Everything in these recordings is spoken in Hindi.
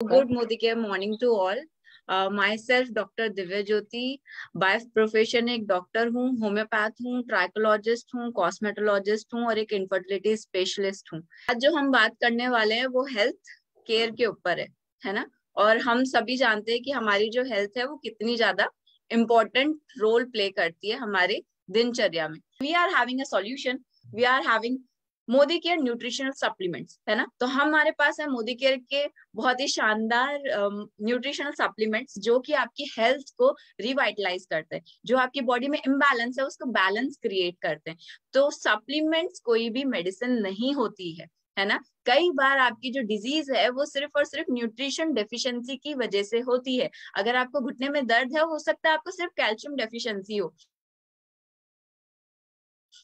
Good Modike morning to all. Myself doctor Divya Jyoti, by profession एक डॉक्टर हूँ, होम्योपैथ हूँ, ट्राइकोलॉजिस्ट हूँ, कॉस्मेटोलॉजिस्ट हूँ और एक इनफर्टिलिटी स्पेशलिस्ट हूँ। आज जो हम बात करने वाले हैं वो हेल्थ केयर के ऊपर है ना। और हम सभी जानते हैं कि हमारी जो हेल्थ है वो कितनी ज्यादा इम्पोर्टेंट रोल प्ले करती है हमारे दिनचर्या में। We are having a solution, we are having Modicare nutritional supplements, है ना। तो हमारे पास है मोदी केयर के बहुत ही शानदार न्यूट्रिशनल सप्लीमेंट्स जो कि आपकी हेल्थ को रिवाइटलाइज करते हैं, जो आपकी बॉडी में इम्बैलेंस है उसको बैलेंस क्रिएट करते हैं। तो सप्लीमेंट्स कोई भी मेडिसिन नहीं होती है ना। कई बार आपकी जो डिजीज है वो सिर्फ और सिर्फ न्यूट्रिशन डेफिशिएंसी की वजह से होती है। अगर आपको घुटने में दर्द है, हो सकता है आपको सिर्फ कैल्शियम डेफिशिएंसी हो,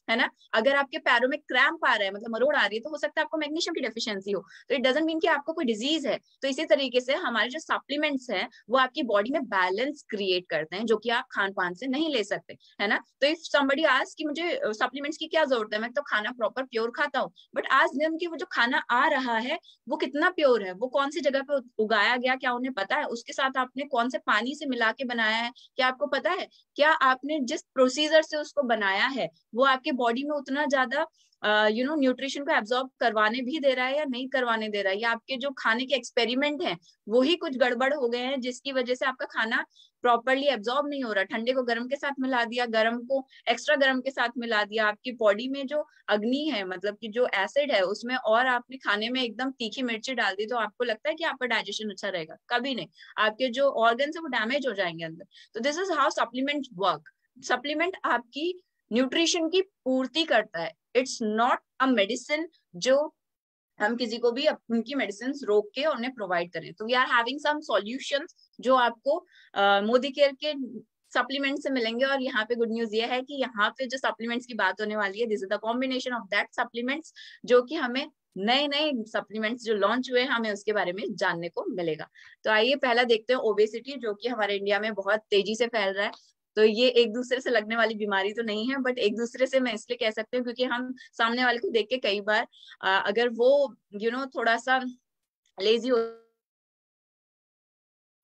है ना। अगर आपके पैरों में क्रैम्प आ रहा है, मतलब मरोड़ आ रही है, तो हो सकता है आपको मैग्नीशियम की डेफिशिएंसी हो। तो इट डजंट मीन कि आपको कोई डिजीज है। तो इसी तरीके से हमारे जो सप्लीमेंट्स हैं वो आपकी बॉडी में बैलेंस क्रिएट करते हैं, जो कि आप खान पान से नहीं ले सकते, है ना। तो इफ समबडी आस्क कि मुझे सप्लीमेंट्स की क्या जरूरत है, मैं तो खाना प्रॉपर प्योर खाता हूँ, बट आज दिन की वो जो खाना आ रहा है वो कितना प्योर है, वो कौन सी जगह पे उगाया गया, क्या उन्हें पता है, उसके साथ आपने कौन से पानी से मिला के बनाया है, क्या आपको पता है, क्या आपने जिस प्रोसीजर से उसको बनाया है वो आपके बॉडी में उतना ज्यादा न्यूट्रिशन को एब्जॉर्ब करवाने भी दे रहा है या नहीं करवाने दे रहा है, या आपके जो खाने के एक्सपेरिमेंट हैं वो ही कुछ गड़बड़ हो गए हैं जिसकी वजह से आपका खाना प्रॉपरली एब्जॉर्ब नहीं हो रहा। ठंडे को गर्म के साथ मिला दिया, गर्म को एक्स्ट्रा गर्म के साथ मिला दिया, आपकी बॉडी में जो अग्नि है, मतलब कि जो एसिड है उसमें, और आपने खाने में एकदम तीखी मिर्ची डाल दी, तो आपको लगता है कि आपका डाइजेशन अच्छा रहेगा? कभी नहीं। आपके जो ऑर्गन्स है वो डैमेज हो जाएंगे अंदर। तो this is how supplement work. Supplement आपकी न्यूट्रिशन की पूर्ति करता है, इट्स नॉट अ मेडिसिन जो हम किसी को भी उनकी मेडिसिन रोक के उन्हें प्रोवाइड करें। तो we are having some solutions जो आपको मोदी केयर के सप्लीमेंट से मिलेंगे। और यहाँ पे गुड न्यूज ये है कि यहाँ पे जो सप्लीमेंट्स की बात होने वाली है, this is the combination of that supplements, जो कि हमें नए नए सप्लीमेंट्स जो लॉन्च हुए हैं हमें उसके बारे में जानने को मिलेगा। तो आइए पहला देखते हैं ओबेसिटी, जो कि हमारे इंडिया में बहुत तेजी से फैल रहा है। तो ये एक दूसरे से लगने वाली बीमारी तो नहीं है, बट एक दूसरे से मैं इसलिए कह सकती हूँ क्योंकि हम सामने वाले को देख के कई बार अगर वो थोड़ा सा लेजी हो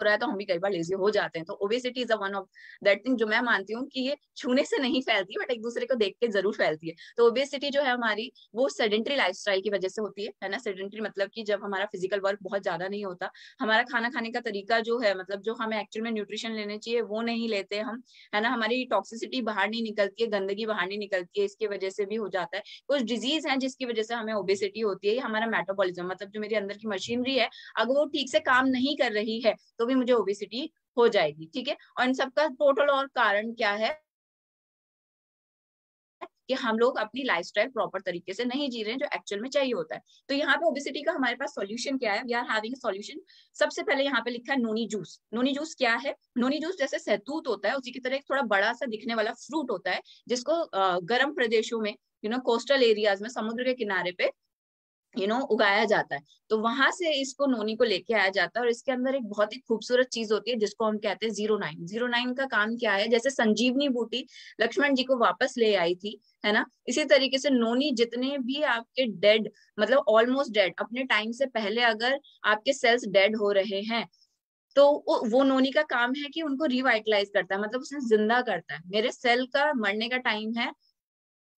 रहा है तो हम भी कई बार लेजी हो जाते हैं। तो obesity is one of that thing जो मैं मानती हूँ कि ये छूने से नहीं फैलती, बट एक दूसरे को देख के जरूर फैलती है। तो ओबेसिटी जो है हमारी वो सेडेंट्री लाइफस्टाइल की वजह से होती है ना। सेडेंट्री मतलब कि जब हमारा फिजिकल वर्क बहुत ज्यादा नहीं होता, हमारा खाना खाने का तरीका जो है, मतलब जो हमें एक्चुअल में न्यूट्रिशन लेने चाहिए वो नहीं लेते हम, है ना। हमारी टॉक्सिसिटी बाहर नहीं निकलती है, गंदगी बाहर नहीं निकलती है, इसकी वजह से भी हो जाता है। कुछ डिजीज है जिसकी वजह से हमें ओबेसिटी होती है। हमारा मेटाबॉलिज्म, मतलब जो मेरे अंदर की मशीनरी है, अगर वो ठीक से काम नहीं कर रही है तो भी मुझे ओबेसिटी हो जाएगी, ठीक है। और इन सबका टोटल और कारण क्या है कि हम लोग अपनी लाइफस्टाइल प्रॉपर तरीके से नहीं जी रहे हैं जो एक्चुअल में चाहिए होता है। तो यहाँ पे ओबेसिटी का हमारे पास सॉल्यूशन क्या है, वी आर हैविंग सॉल्यूशन। सबसे पहले यहाँ पे लिखा है नोनी जूस। नोनी जूस क्या है? नोनी जूस जैसे सहतूत होता है उसी की तरह एक थोड़ा बड़ा सा दिखने वाला फ्रूट होता है, जिसको गर्म प्रदेशों में, कोस्टल एरियाज में, समुद्र के किनारे पे उगाया जाता है। तो वहां से इसको नोनी को लेके आया जाता है। और इसके अंदर एक बहुत ही खूबसूरत चीज होती है जिसको हम कहते हैं 09। 09 का काम क्या है? जैसे संजीवनी बूटी लक्ष्मण जी को वापस ले आई थी, है ना, इसी तरीके से नोनी जितने भी आपके डेड, मतलब ऑलमोस्ट डेड, अपने टाइम से पहले अगर आपके सेल्स डेड हो रहे हैं तो वो नोनी का काम है कि उनको रिवाइटलाइज करता है, मतलब उसे जिंदा करता है। मेरे सेल का मरने का टाइम है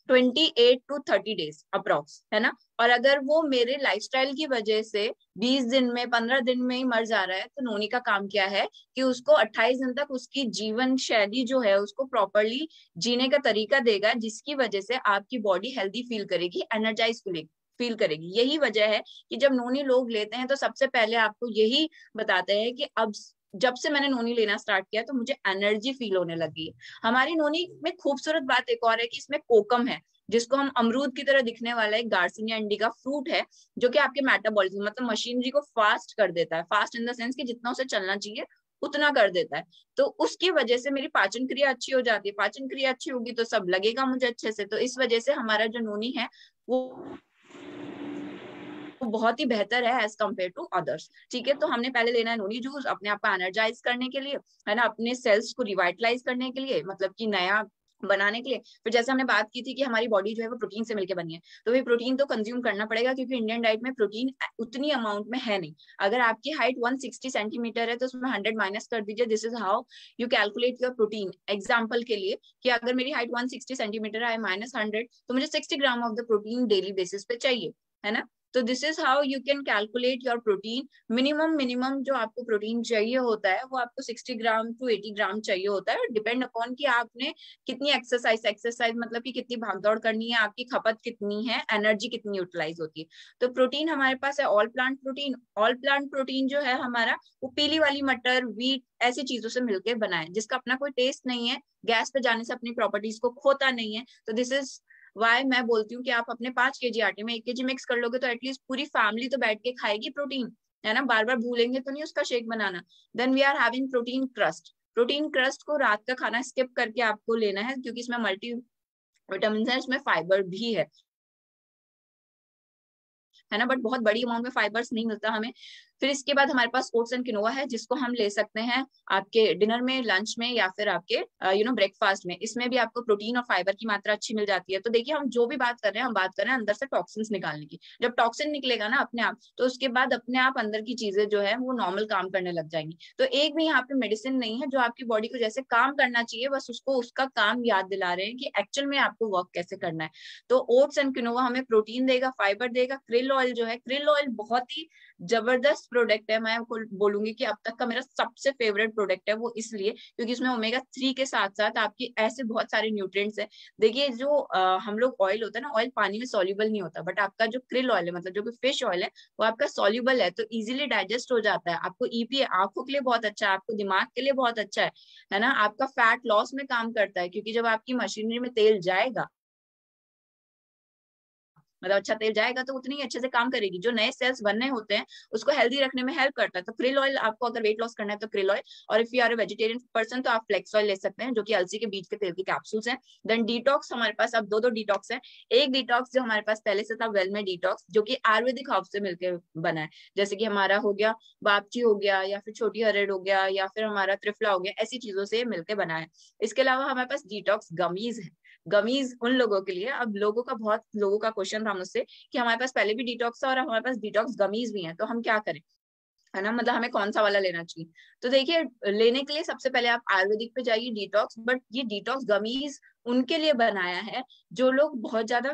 28 to 30 days अप्रोक्स, है ना। और अगर वो मेरे लाइफस्टाइल की वजह से 20 दिन में, 15 दिन में ही मर जा रहा है, तो नोनी का काम क्या है कि उसको 28 दिन तक उसकी जीवन शैली जो है उसको प्रॉपरली जीने का तरीका देगा, जिसकी वजह से आपकी बॉडी हेल्दी फील करेगी, एनर्जाइज फील करेगी। यही वजह है कि जब नोनी लोग लेते हैं तो सबसे पहले आपको यही बताते हैं कि अब जब से मैंने नोनी लेना स्टार्ट किया तो मुझे एनर्जी फील होने लगी है। हमारी नोनी में खूबसूरत बात एक और है कि इसमें कोकम है, जिसको हम अमरूद की तरह दिखने वाला एक गार्सिनिया इंडिका फ्रूट है, जो कि आपके मेटाबॉलिज्म, मतलब मशीनरी को फास्ट कर देता है। फास्ट इन द सेंस कि जितना उसे चलना चाहिए उतना कर देता है। तो उसकी वजह से मेरी पाचन क्रिया अच्छी हो जाती है। पाचन क्रिया अच्छी होगी तो सब लगेगा मुझे अच्छे से। तो इस वजह से हमारा जो नोनी है वो बहुत ही बेहतर है एज कम्पेयर टू अदर्स, ठीक है। तो हमने पहले लेना है नोनी जूस अपने आप को एनर्जाइज करने के लिए, है ना, अपने सेल्स को रिवाइटलाइज करने के लिए, मतलब कि नया बनाने के लिए। फिर जैसे हमने बात की थी कि हमारी बॉडी जो है वो प्रोटीन से मिलकर बनी है, तो भी प्रोटीन तो कंज्यूम करना पड़ेगा, क्योंकि इंडियन डाइट में प्रोटीन उतनी अमाउंट में है नहीं। अगर आपकी हाइट 160 सेंटीमीटर है तो उसमें 100 माइनस कर दीजिए, this is how you calculate your protein. Example के लिए कि अगर मेरी हाइट 160 सेंटीमीटर है माइनस 100, तो मुझे 60 gram of the protein daily basis पे चाहिए, है ना। तो this is how you can calculate your protein. Minimum जो आपको प्रोटीन चाहिए होता है वो आपको 60 ग्राम टू 80 ग्राम चाहिए होता है, डिपेंड अपॉन कि आपने कितनी एक्सरसाइज मतलब कि कितनी भागदौड़ करनी है, आपकी खपत कितनी है, एनर्जी कितनी यूटिलाइज होती है। तो प्रोटीन हमारे पास है all plant protein. All plant protein जो है हमारा, वो पीली वाली मटर, व्हीट, ऐसी चीजों से मिलकर बना है, जिसका अपना कोई टेस्ट नहीं है, गैस पे जाने से अपनी प्रॉपर्टीज को खोता नहीं है। तो दिस इज वाई मैं बोलती हूँ कि आप अपने 5 kg आटे में 1 kg मिक्स कर लोगे तो एटलीस्ट पूरी फैमिली तो बैठ के खाएगी प्रोटीन, है ना। बार बार भूलेंगे तो नहीं उसका शेक बनाना। Then we are having protein crust. Protein crust को रात का खाना स्किप करके आपको लेना है, क्योंकि इसमें मल्टी विटामिन है, इसमें फाइबर भी है ना, बट बहुत बड़ी अमाउंट में फाइबर्स नहीं मिलता हमें। फिर इसके बाद हमारे पास ओट्स एंड किनोआ है, जिसको हम ले सकते हैं आपके डिनर में, लंच में, या फिर आपके ब्रेकफास्ट में। इसमें भी आपको प्रोटीन और फाइबर की मात्रा अच्छी मिल जाती है। तो देखिए, हम जो भी बात कर रहे हैं, हम बात कर रहे हैं अंदर से टॉक्सिन्स निकालने की। जब टॉक्सिन निकलेगा ना अपने आप, तो उसके बाद अपने आप अंदर की चीजें जो है वो नॉर्मल काम करने लग जाएंगी। तो एक भी यहाँ पे मेडिसिन नहीं है जो आपकी बॉडी को जैसे काम करना चाहिए, बस उसको उसका काम याद दिला रहे हैं कि एक्चुअल में आपको वर्क कैसे करना है। तो ओट्स एंड किनोआ हमें प्रोटीन देगा, फाइबर देगा। क्रिल ऑयल जो है, क्रिल ऑयल बहुत ही जबरदस्त प्रोडक्ट है। मैं बोलूंगी कि अब तक का मेरा सबसे फेवरेट प्रोडक्ट है वो, इसलिए क्योंकि इसमें ओमेगा 3 के साथ साथ आपकी ऐसे बहुत सारे न्यूट्रिएंट्स हैं। देखिए, जो हम लोग ऑयल होता है ना, ऑयल पानी में सॉल्युबल नहीं होता, बट आपका जो क्रिल ऑयल है, मतलब जो भी फिश ऑयल है, वो आपका सॉल्युबल है, तो इजीली डाइजेस्ट हो जाता है। आपको ईपी आंखों के लिए बहुत अच्छा है, आपको दिमाग के लिए बहुत अच्छा है ना। आपका फैट लॉस में काम करता है, क्योंकि जब आपकी मशीनरी में तेल जाएगा, मतलब अच्छा तेल जाएगा, तो उतनी ही अच्छे से काम करेगी। जो नए सेल्स बनने होते हैं उसको हेल्दी रखने में हेल्प करता है। तो क्रिल ऑयल, आपको अगर वेट लॉस करना है तो क्रिल ऑयल, और if you are a vegetarian person तो आप फ्लेक्स ऑयल ले सकते हैं, जो कि अलसी के बीज के तेल की कैप्सूल्स हैं। देन डिटॉक्स, हमारे पास अब दो डिटॉक्स हैं। एक डिटॉक्स जो हमारे पास पहले से था, वेल में डिटॉक्स, जो कि आयुर्वेदिक हर्ब से मिलकर बना है, जैसे कि हमारा हो गया बापची हो गया, या फिर छोटी हरेड़ हो गया, या फिर हमारा त्रिफला हो गया, ऐसी चीजों से मिलकर बना है। इसके अलावा हमारे पास डिटॉक्स गमीज है। गमीज उन लोगों के लिए, अब बहुत लोगों का क्वेश्चन था मुझसे कि हमारे पास पहले भी डिटॉक्स था और हमारे पास डिटॉक्स गमीज भी हैं, तो हम क्या करें, है ना, मतलब हमें कौन सा वाला लेना चाहिए। तो देखिए, लेने के लिए सबसे पहले आप आयुर्वेदिक पे जाइए, डिटॉक्स। बट ये डिटॉक्स गमीज उनके लिए बनाया है जो लोग बहुत ज्यादा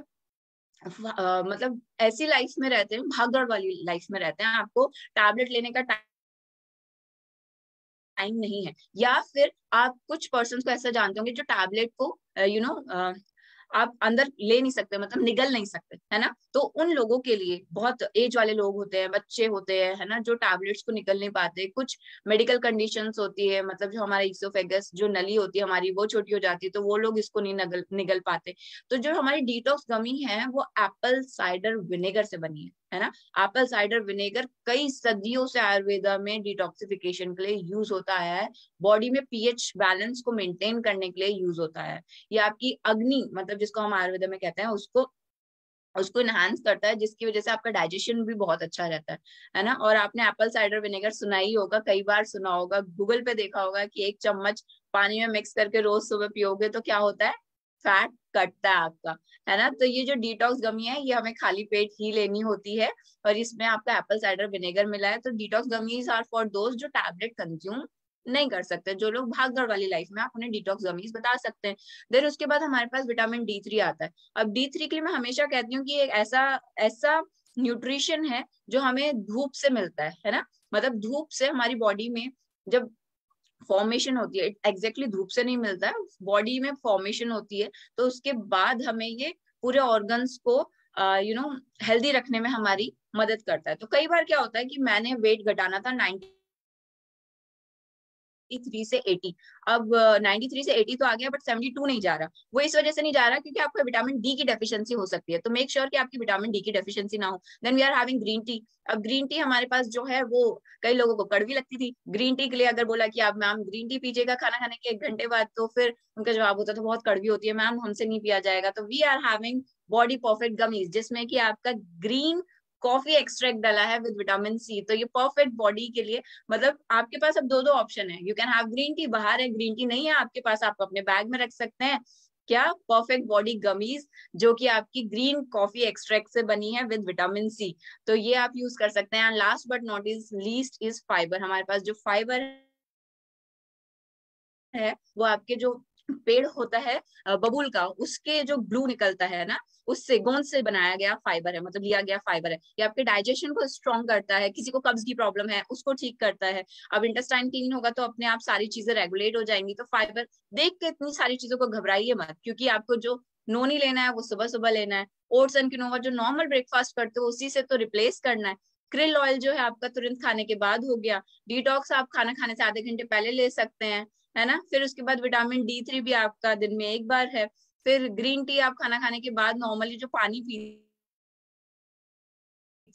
मतलब ऐसी लाइफ में रहते हैं, भागदौड़ वाली लाइफ में रहते हैं, आपको टैबलेट लेने का टाइम नहीं है, या फिर आप कुछ पर्सन को ऐसा जानते होंगे जो टैबलेट को आप अंदर ले नहीं सकते, मतलब निगल नहीं सकते, है ना। तो उन लोगों के लिए, बहुत एज वाले लोग होते हैं, बच्चे होते हैं, है ना, जो टैबलेट्स को निकल नहीं पाते, कुछ मेडिकल कंडीशंस होती है, मतलब जो हमारा इसोफेगस, जो नली होती है हमारी, वो छोटी हो जाती है, तो वो लोग इसको नहीं निगल पाते। तो जो हमारी डिटॉक्स गमी है वो एप्पल साइडर विनेगर से बनी है ना। एप्पल साइडर विनेगर कई सदियों से आयुर्वेदा में डिटॉक्सिफिकेशन के लिए यूज होता है, बॉडी में पीएच बैलेंस को मेंटेन करने के लिए यूज होता है। ये आपकी अग्नि, मतलब जिसको हम आयुर्वेद में कहते हैं, उसको उसको इनहांस करता है, जिसकी वजह से आपका डाइजेशन भी बहुत अच्छा रहता है ना। और आपने एप्पल साइडर विनेगर सुना ही होगा, कई बार सुना होगा, गूगल पे देखा होगा कि 1 चम्मच पानी में मिक्स करके रोज सुबह पियोगे तो क्या होता है, फैट कटता है आपका, है ना। तो ये जो डिटॉक्स गमी है, ये हमें खाली पेट ही लेनी होती है, और इसमें आपका एप्पल साइडर विनेगर मिला है। तो detox gummies are for those जो टैबलेट कंज्यूम नहीं कर सकते, जो लोग भागदौड़ वाली लाइफ में, आप उन्हें डिटॉक्स गमीज बता सकते हैं। देन उसके बाद हमारे पास विटामिन D3 आता है। अब D3 के लिए मैं हमेशा कहती हूँ कि एक ऐसा ऐसा न्यूट्रिशन है जो हमें धूप से मिलता है ना। मतलब धूप से हमारी बॉडी में जब फॉर्मेशन होती है, एग्जैक्टली धूप से नहीं मिलता है, बॉडी में फॉर्मेशन होती है, तो उसके बाद हमें ये पूरे ऑर्गन्स को हेल्दी रखने में हमारी मदद करता है। तो कई बार क्या होता है कि मैंने वेट घटाना था 93 से 80, अब 93 से 80 तो आ गया, बट 72 नहीं जा रहा। वो इस वजह से नहीं जा रहा क्योंकि आपको विटामिन डी की डेफिशिएंसी हो सकती है, तो मेक श्योर कि आपकी विटामिन डी की डेफिशिएंसी ना हो। Then we are having green tea. अब ग्रीन टी हमारे पास जो है वो कई लोगों को कड़वी लगती थी। ग्रीन टी के लिए अगर बोला कि आप मैम ग्रीन टी पीजिएगा खाना खाने के 1 घंटे बाद, तो फिर उनका जवाब होता था बहुत कड़वी होती है मैम, हमसे नहीं पिया जाएगा। तो we are having body perfect gummies, जिसमें कि आपका ग्रीन कॉफी एक्सट्रैक्ट डाला है विद विटामिन सी, तो ये परफेक्ट बॉडी के लिए। मतलब आपके पास अब दो ऑप्शन है, you can have green tea, बाहर है ग्रीन टी नहीं है आपके पास, आप अपने बैग में रख सकते हैं, क्या, परफेक्ट बॉडी गमीज, जो कि आपकी ग्रीन कॉफी एक्सट्रैक्ट से बनी है विद विटामिन सी। तो ये आप यूज कर सकते हैं। Last but not is least is fibre. हमारे पास जो फाइबर है वो आपके जो पेड़ होता है बबूल का, उसके जो ब्लू निकलता है ना, उससे गोंद से बनाया गया फाइबर है, मतलब लिया गया फाइबर है। ये आपके डाइजेशन को स्ट्रॉन्ग करता है, किसी को कब्ज की प्रॉब्लम है उसको ठीक करता है। अब इंटेस्टाइन क्लीन होगा तो अपने आप सारी चीजें रेगुलेट हो जाएंगी। तो फाइबर देख के इतनी सारी चीजों को घबराइए मत, क्योंकि आपको जो नोनी लेना है वो सुबह सुबह लेना है। ओट्स एंड किनोवा जो नॉर्मल ब्रेकफास्ट करते हो उसी से तो रिप्लेस करना है। क्रिल ऑयल जो है आपका तुरंत खाने के बाद हो गया। डिटॉक्स आप खाना खाने से आधे घंटे पहले ले सकते हैं, है ना। फिर उसके बाद विटामिन D3 भी आपका दिन में एक बार है। फिर ग्रीन टी आप खाना खाने के बाद नॉर्मली जो पानी पीते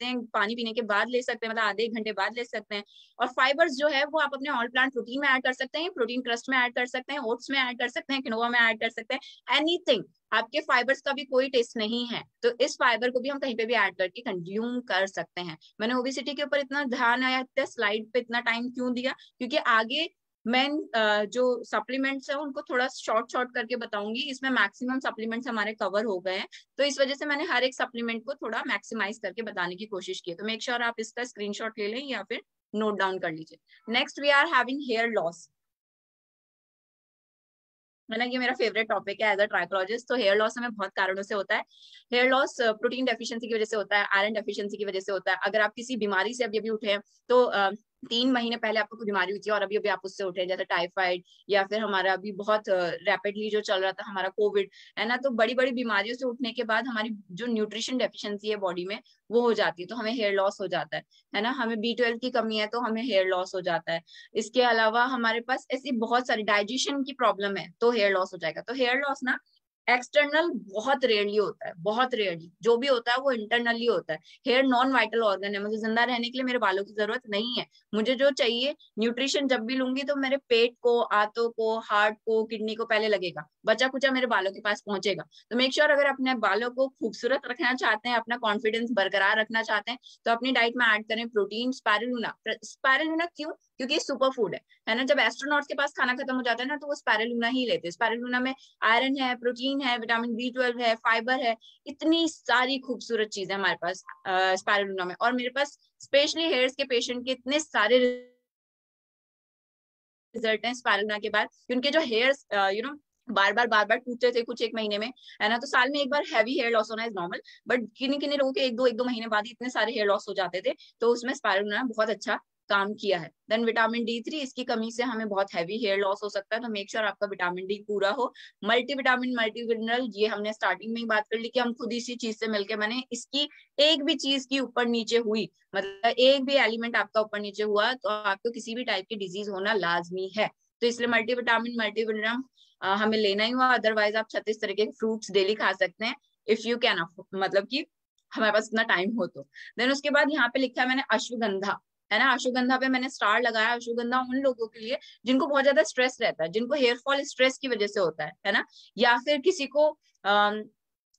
हैं, पानी पीने के बाद ले सकते हैं, मतलब आधे घंटे बाद ले सकते हैं। और फाइबर्स जो है वो आप अपने ऑल प्लांट प्रोटीन में ऐड कर सकते हैं, प्रोटीन क्रस्ट में ऐड कर सकते हैं, ओट्स में ऐड कर सकते हैं, किनोवा में ऐड कर सकते हैं, एनीथिंग। आपके फाइबर्स का भी कोई टेस्ट नहीं है तो इस फाइबर को भी हम कहीं पे भी ऐड करके कंज्यूम कर सकते हैं। मैंने ओबेसिटी के ऊपर इतना ध्यान आया, इतना स्लाइड पे इतना टाइम क्यों दिया, क्योंकि आगे मैं जो सप्लीमेंट्स है उनको थोड़ा शॉर्ट शॉर्ट करके बताऊंगी। इसमें मैक्सिमम सप्लीमेंट्स हमारे कवर हो गए हैं, तो इस वजह से मैंने हर एक सप्लीमेंट को थोड़ा मैक्सिमाइज करके बताने की कोशिश की है। तो मेक श्योर आप इसका स्क्रीनशॉट ले लें या फिर नोट डाउन कर लीजिए। Next we are having hair loss, है ना। ये मेरा फेवरेट टॉपिक है एज अ ट्राइकोलॉजिस्ट। तो हेयर लॉस हमें बहुत कारणों से होता है। हेयर लॉस प्रोटीन डेफिशिएंसी की वजह से होता है, आयरन डेफिशिएंसी की वजह से होता है। अगर आप किसी बीमारी से अभी अभी उठे हैं तो 3 महीने पहले आपको कोई बीमारी हुई थी और अभी अभी आप उससे उठे, जैसे टाइफाइड, या फिर हमारा अभी बहुत रैपिडली जो चल रहा था हमारा कोविड, है ना। तो बड़ी बड़ी बीमारियों से उठने के बाद हमारी जो न्यूट्रिशन डेफिशिएंसी है बॉडी में वो हो जाती है, तो हमें हेयर लॉस हो जाता है ना। हमें B12 की कमी है तो हमें हेयर लॉस हो जाता है। इसके अलावा हमारे पास ऐसी बहुत सारी डाइजेशन की प्रॉब्लम है तो हेयर लॉस हो जाएगा। तो हेयर लॉस ना एक्सटर्नल बहुत रेयरली होता है, बहुत रेयरली। जो भी होता है वो इंटरनली होता है। हेयर नॉन वाइटल ऑर्गन है, मुझे जिंदा रहने के लिए मेरे बालों की जरूरत नहीं है। मुझे जो चाहिए न्यूट्रिशन जब भी लूंगी तो मेरे पेट को, आंतों को, हार्ट को, किडनी को पहले लगेगा, बचा कुचा मेरे बालों के पास पहुंचेगा। तो मेक श्योर अगर अपने बालों को खूबसूरत रखना चाहते हैं, अपना कॉन्फिडेंस बरकरार रखना चाहते हैं, तो अपनी डाइट में ऐड करें प्रोटीन। स्पायरुलिना, स्पायरुलिना क्यों? क्योंकि सुपर फूड है ना। जब एस्ट्रोनॉट्स के पास खाना खत्म हो जाता है ना तो वो स्पायरुलिना ही लेते हैं। स्पायरुलिना में आयरन है, प्रोटीन है, विटामिन B12 है, फाइबर है, इतनी सारी खूबसूरत चीजें हमारे पास स्पायरुलिना में। और मेरे पास स्पेशली हेयर्स के पेशेंट के इतने सारे रिजल्ट हैं स्पायरुलिना के बाद, कि उनके जो हेयर्स बार बार टूटते थे कुछ एक महीने में, है ना। तो साल में एक बार हैवी हेयर लॉस होना इज नॉर्मल, बट किन्हीं किन्हीं लोगों के एक दो महीने बाद ही इतने सारे हेयर लॉस हो जाते थे, तो उसमें स्पायरुलिना ने बहुत अच्छा काम किया है। देन विटामिन D3, इसकी कमी से हमें बहुत हैवी हेयर लॉस हो सकता है, तो मेक श्योर आपका विटामिन D पूरा हो। मल्टीविटामिन, मल्टी मिनरल, ये हमने स्टार्टिंग में ही बात कर ली कि हम खुद इसी चीज से मिलके मैंने इसकी एक भी चीज की ऊपर नीचे हुई, मतलब एक भी एलिमेंट आपका ऊपर नीचे हुआ तो आपको किसी भी टाइप की डिजीज होना लाजमी है। तो इसलिए मल्टीविटामिन, मल्टीविटामिन हमें लेना ही हुआ। अदरवाइज आप 36 तरह के फ्रूट्स डेली खा सकते हैं, इफ यू कैन, मतलब कि हमारे पास इतना टाइम हो तो। देन उसके बाद यहाँ पे लिखा है मैंने अश्वगंधा, है ना। अश्वगंधा पे मैंने स्टार लगाया। अश्वगंधा उन लोगों के लिए जिनको बहुत ज्यादा स्ट्रेस रहता है, जिनको हेयर फॉल स्ट्रेस की वजह से होता है ना। या फिर किसी को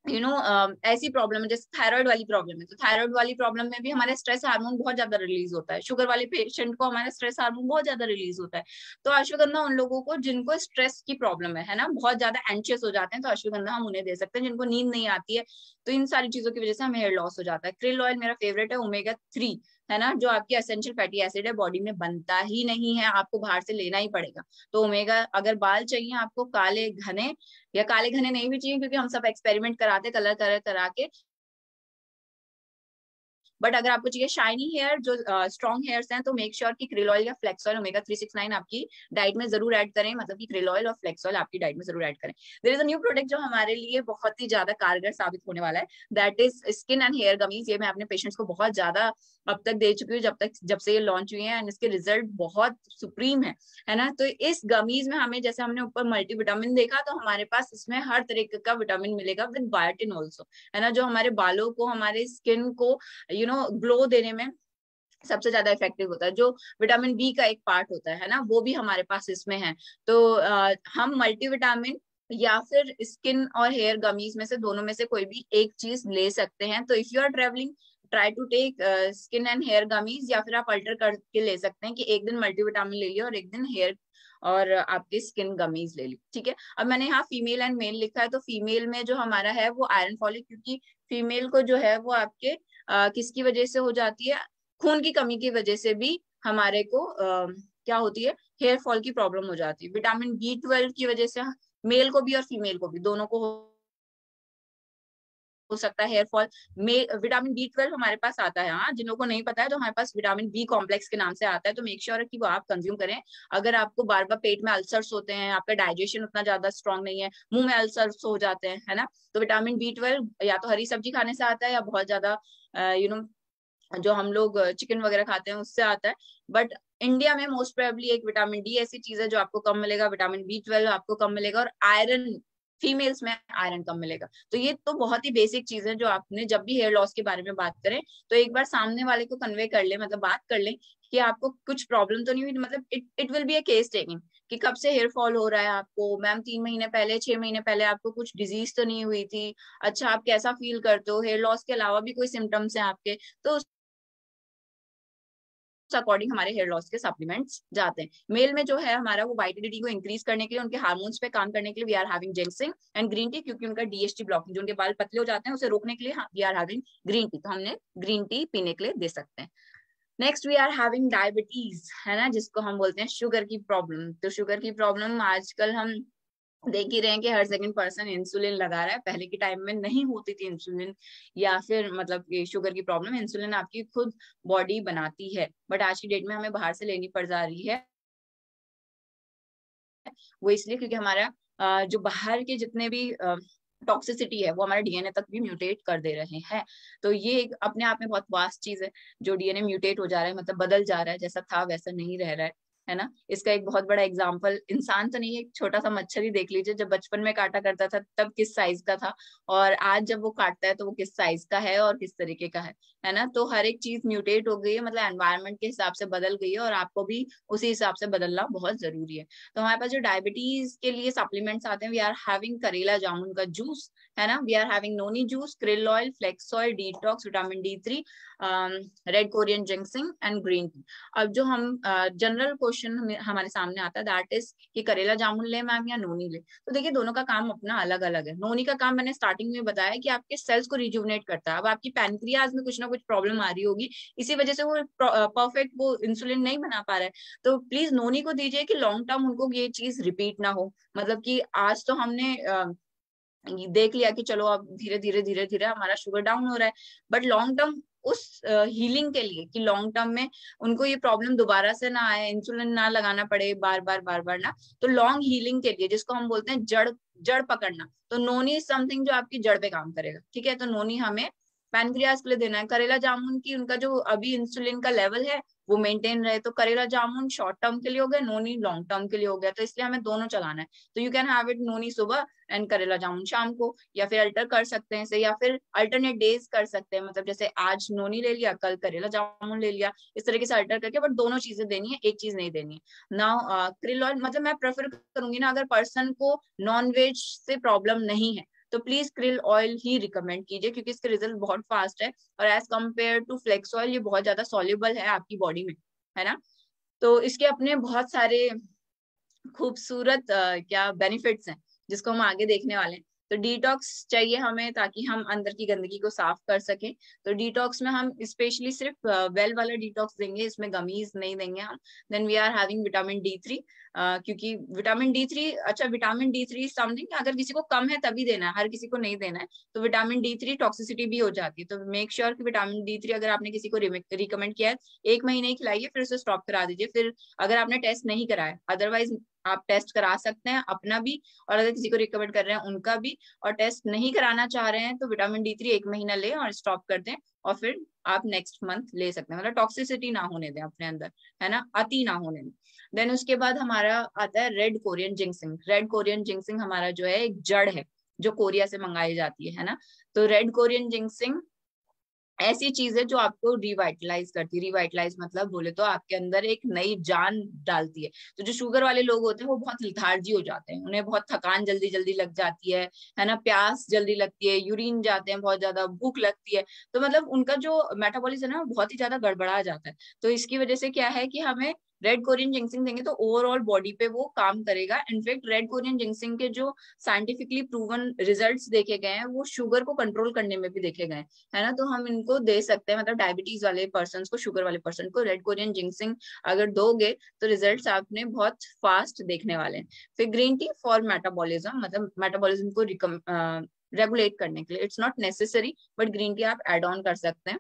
ऐसी प्रॉब्लम है जैसे थायराइड वाली प्रॉब्लम है, तो थायराइड वाली प्रॉब्लम में भी हमारे स्ट्रेस हार्मोन बहुत ज्यादा रिलीज होता है। शुगर वाले पेशेंट को हमारा स्ट्रेस हार्मोन बहुत ज्यादा रिलीज होता है। तो अश्वगंधा उन लोगों को जिनको स्ट्रेस की प्रॉब्लम है ना, बहुत ज्यादा एंशियस हो जाते हैं, तो अश्वगंधा हम उन्हें दे सकते हैं। जिनको नींद नहीं आती है, तो इन सारी चीजों की वजह से हमें हेयर लॉस हो जाता है। क्रिल ऑयल मेरा फेवरेट है, ओमेगा 3, है ना, जो आपकी एसेंशियल फैटी एसिड है, बॉडी में बनता ही नहीं है, आपको बाहर से लेना ही पड़ेगा। तो ओमेगा, अगर बाल चाहिए आपको काले घने, या काले घने नहीं भी चाहिए क्योंकि हम सब एक्सपेरिमेंट कराते कलर कलर करा के, बट अगर आपको चाहिए शाइनी हेयर, जो स्ट्रॉन्ग हेयर्स हैं, तो मेक श्योर कि क्रिल ऑयल या फ्लेक्स ऑयल ओमेगा 369 आपकी डाइट में जरूर ऐड करें, मतलब कि क्रिल ऑयल और फ्लेक्स ऑयल आपकी डाइट में जरूर ऐड करें। There is a new product जो हमारे लिए बहुत ही ज्यादा कारगर साबित होने वाला है, that is skin and hair gummies. ये मैं अपने पेशेंट्स को बहुत ज्यादा अब तक दे चुकी हूँ, जब से ये लॉन्च हुई है, एंड इसके रिजल्ट बहुत सुप्रीम है ना। तो इस गमीज में हमें, जैसे हमने ऊपर मल्टीविटामिन देखा, तो हमारे पास इसमें हर तरीके का विटामिन मिलेगा विद बायोटिन ऑल्सो, है ना, जो हमारे बालों को, हमारे स्किन को ग्लो देने में सबसे ज्यादा इफेक्टिव होता है। जो विटामिन B का एक पार्ट होता है ना, वो भी हमारे पास इसमें है। तो हम मल्टीविटामिन या फिर स्किन और हेयर गमीज में से, दोनों में से कोई भी एक चीज ले सकते हैं। तो if you are travelling, try to take skin and hair gummies, या फिर आप अल्टर करके ले सकते हैं कि एक दिन मल्टीविटामिन ले लिया और एक दिन हेयर और आपकी स्किन गमीज ले ली, ठीक है। अब मैंने यहाँ फीमेल एंड मेल लिखा है, तो फीमेल में जो हमारा है वो आयरन फॉलिक, क्योंकि फीमेल को जो है वो आपके किसकी वजह से हो जाती है, खून की कमी की वजह से भी हमारे को क्या होती है, हेयर फॉल की प्रॉब्लम हो जाती है। विटामिन B12 की वजह से मेल को भी और फीमेल को भी, दोनों को हो सकता है हेयर फॉल। विटामिन B12 हमारे पास आता है, हाँ, जिन लोगों को नहीं पता है तो हमारे पास विटामिन बी कॉम्प्लेक्स के नाम से आता है, तो मेक श्योर कि वो आप कंज्यूम करें। अगर आपको बार बार पेट में अल्सर्स होते हैं, आपका डाइजेशन उतना ज्यादा स्ट्रांग नहीं है, मुंह में अल्सर्स हो जाते हैं, है ना, तो विटामिन B12 या तो हरी सब्जी खाने से आता है या बहुत ज्यादा जो हम लोग चिकन वगैरह खाते हैं उससे आता है। बट इंडिया में मोस्ट प्रोबेबली एक विटामिन डी ऐसी चीज है जो आपको कम मिलेगा, विटामिन B12 आपको कम मिलेगा, और आयरन, फीमेल्स में आयरन कम मिलेगा। तो ये तो बहुत ही बेसिक चीज है जो आपने जब भी हेयर लॉस के बारे में बात करें तो एक बार सामने वाले को कन्वे कर ले, मतलब बात कर ले कि आपको कुछ प्रॉब्लम तो नहीं हुई, मतलब it will be a case taking कि कब से हेयर फॉल हो रहा है आपको, मैम 3 महीने पहले, 6 महीने पहले आपको कुछ डिजीज तो नहीं हुई थी, अच्छा आप कैसा फील करते हो, हेयर लॉस के अलावा भी कोई सिम्टम्स हैं आपके, तो अकॉर्डिंग हमारे हेयर लॉस के सप्लीमेंट्स जाते हैं। मेल में जो है हमारा वो वाइटलिटी को इंक्रीज करने के लिए, उनके हार्मोन्स पे काम करने के लिए we are having ginseng and green tea, क्योंकि उनका DHT ब्लॉकिंग, जो उनके बाल पतले हो जाते हैं उसे रोकने के लिए we are having green tea, तो हमने ग्रीन टी पीने के लिए दे सकते हैं। Next we are having diabetes, है ना, जिसको हम बोलते हैं शुगर की प्रॉब्लम। तो शुगर की प्रॉब्लम आजकल हम देख ही रहे हैं कि हर सेकंड पर्सन इंसुलिन लगा रहा है, पहले के टाइम में नहीं होती थी इंसुलिन, या फिर मतलब ये शुगर की प्रॉब्लम इंसुलिन आपकी खुद बॉडी बनाती है, बट आज की डेट में हमें बाहर से लेनी पड़ जा रही है। वो इसलिए क्योंकि हमारा जो बाहर के जितने भी टॉक्सिसिटी है वो हमारे DNA तक भी म्यूटेट कर दे रहे हैं। तो ये एक अपने आप में बहुत वास्ट चीज है, जो DNA म्यूटेट हो जा रहा है, मतलब बदल जा रहा है, जैसा था वैसा नहीं रह रहा है ना। इसका एक बहुत बड़ा एग्जाम्पल इंसान तो नहीं है, एक छोटा सा मच्छर ही देख लीजिए, जब बचपन में काटा करता था तब किस साइज का था, और आज जब वो काटता है तो वो किस साइज का है और किस तरीके का है ना। तो हर एक चीज म्यूटेट हो गई है, मतलब एनवायरनमेंट के हिसाब से बदल गई है, और आपको भी उसी हिसाब से बदलना बहुत जरूरी है। तो हमारे पास जो डायबिटीज के लिए सप्लीमेंट्स आते हैं, वी आर हैविंग करेला जामुन का जूस, है ना, we are having noni juice, krill oil, flax oil, detox, vitamin D3, red Korean ginseng and green tea. अब जो हम जनरल क्वेश्चन हमारे सामने आता है दैट इज कि करेला जामुन ले मैम या नोनी ले, तो देखिए दोनों का काम अपना अलग अलग है। नोनी का काम मैंने स्टार्टिंग में बताया कि आपके सेल्स को रिजुवनेट करता है। अब आपकी पैनक्रियाज में कुछ ना कुछ प्रॉब्लम आ रही होगी, इसी वजह से वो परफेक्ट वो इंसुलिन नहीं बना पा रहा है, तो प्लीज नोनी को दीजिए कि लॉन्ग टर्म उनको ये चीज रिपीट ना हो। मतलब कि आज तो हमने देख लिया कि चलो अब धीरे धीरे धीरे धीरे हमारा शुगर डाउन हो रहा है, बट लॉन्ग टर्म उस हीलिंग के लिए कि लॉन्ग टर्म में उनको ये प्रॉब्लम दोबारा से ना आए, इंसुलिन ना लगाना पड़े बार बार ना, तो लॉन्ग हीलिंग के लिए जिसको हम बोलते हैं जड़ जड़ पकड़ना, तो नोनी समथिंग जो आपकी जड़ पे काम करेगा, ठीक है। तो नोनी हमें पैनक्रियाज के लिए देना है। करेला जामुन की उनका जो अभी इंसुलिन का लेवल है वो मेंटेन रहे, तो करेला जामुन शॉर्ट टर्म के लिए हो गया, नोनी लॉन्ग टर्म के लिए हो गया, तो इसलिए हमें दोनों चलाना है। तो यू कैन हैव इट नोनी सुबह एंड करेला जामुन शाम को, या फिर अल्टर कर सकते हैं इसे, या फिर अल्टरनेट डेज कर सकते हैं, मतलब जैसे आज नोनी ले लिया कल करेला जामुन ले लिया, इस तरीके से अल्टर करके, बट दोनों चीजें देनी है, एक चीज नहीं देनी है। नाउ क्रिल ऑयल, मतलब मैं प्रेफर करूंगी ना, अगर पर्सन को नॉन वेज से प्रॉब्लम नहीं है तो प्लीज क्रिल ऑयल ही रिकमेंड कीजिए, क्योंकि इसके रिजल्ट बहुत फास्ट है, और as compare to flax oil ये बहुत ज्यादा सॉल्युबल है आपकी बॉडी में, है ना। तो इसके अपने बहुत सारे खूबसूरत क्या बेनिफिट्स हैं जिसको हम आगे देखने वाले हैं। तो डिटॉक्स चाहिए हमें ताकि हम अंदर की गंदगी को साफ कर सकें। तो डिटॉक्स में हम स्पेशली सिर्फ वेल वाला डिटॉक्स देंगे, इसमें गमीज नहीं देंगे हम। Then we are having vitamin D3, क्योंकि विटामिन D3, अच्छा विटामिन D3 समथिंग अगर किसी को कम है तभी देना है, हर किसी को नहीं देना है। तो विटामिन D3 टॉक्सिसिटी भी हो जाती है, तो मेक श्योर कि विटामिन D3 अगर आपने किसी को रिकमेंड किया है 1 महीने ही खिलाइए, फिर उसे स्टॉप करा दीजिए। फिर अगर आपने टेस्ट नहीं कराया, अदरवाइज आप टेस्ट करा सकते हैं अपना भी, और अगर किसी को रिकमेंड कर रहे हैं उनका भी, और टेस्ट नहीं कराना चाह रहे हैं तो विटामिन D3 1 महीना लें और स्टॉप कर दें, और फिर आप नेक्स्ट मंथ ले सकते हैं, मतलब टॉक्सिसिटी ना होने दें अपने अंदर, है ना, अति ना होने दें। देन उसके बाद हमारा आता है रेड कोरियन जिंक्सिंग। रेड कोरियन जिंक्सिंग हमारा जो है एक जड़ है जो कोरिया से मंगाई जाती है ना। तो रेड कोरियन जिंक्सिंग ऐसी चीजें जो आपको रिवाइटलाइज करती है। रिवाइटलाइज मतलब बोले तो आपके अंदर एक नई जान डालती है। तो जो शुगर वाले लोग होते हैं वो बहुत लिथार्जी हो जाते हैं, उन्हें बहुत थकान जल्दी जल्दी लग जाती है ना, प्यास जल्दी लगती है, यूरिन जाते हैं, बहुत ज्यादा भूख लगती है। तो मतलब उनका जो मेटाबॉलिज्म है ना बहुत ही ज्यादा गड़बड़ा जाता है। तो इसकी वजह से क्या है कि हमें रेड कोरियन जिंक्सिंग देंगे तो ओवरऑल बॉडी पे वो काम करेगा। इनफेक्ट रेड कोरियन जिंक्सिंग के जो साइंटिफिकली प्रूवन रिजल्ट्स देखे गए हैं वो शुगर को कंट्रोल करने में भी देखे गए हैं, है ना। तो हम इनको दे सकते हैं, मतलब डायबिटीज वाले पर्सन को, शुगर वाले पर्सन को रेड कोरियन जिंक्सिंग अगर दोगे तो रिजल्ट्स आपने बहुत फास्ट देखने वाले हैं। फिर ग्रीन टी फॉर मेटाबॉलिज्म, मतलब मेटाबॉलिज्म को रेगुलेट करने के लिए, it's not necessary but green tea आप एड ऑन कर सकते हैं।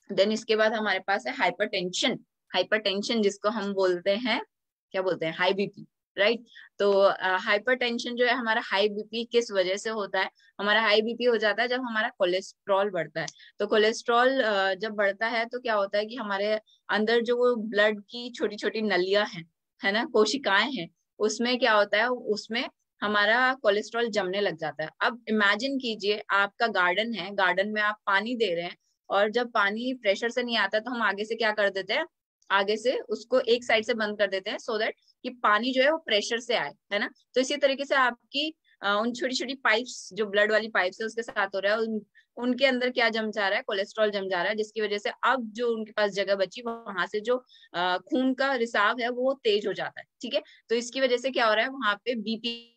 देन इसके बाद हमारे पास है हाइपरटेंशन। हाइपरटेंशन जिसको हम बोलते हैं, क्या बोलते हैं, हाई बीपी, राइट। तो हाइपरटेंशन जो है हमारा हाई बीपी किस वजह से होता है? हमारा हाई बीपी हो जाता है जब हमारा कोलेस्ट्रॉल बढ़ता है। तो कोलेस्ट्रॉल जब बढ़ता है तो क्या होता है कि हमारे अंदर जो वो ब्लड की छोटी छोटी नलियां हैं, है ना, कोशिकाएं हैं, उसमें क्या होता है, उसमें हमारा कोलेस्ट्रॉल जमने लग जाता है। अब इमेजिन कीजिए आपका गार्डन है, गार्डन में आप पानी दे रहे हैं, और जब पानी प्रेशर से नहीं आता तो हम आगे से क्या कर देते हैं, आगे से उसको एक साइड से बंद कर देते हैं सो दैट कि पानी जो है वो प्रेशर से आए, है ना। तो इसी तरीके से आपकी उन छोटी छोटी पाइप्स जो ब्लड वाली पाइप्स है उसके साथ हो रहा है, उनके अंदर क्या जम जा रहा है, कोलेस्ट्रॉल जम जा रहा है, जिसकी वजह से अब जो उनके पास जगह बची वहां से जो खून का रिसाव है वो तेज हो जाता है, ठीक है। तो इसकी वजह से क्या हो रहा है, वहां पे बीपी,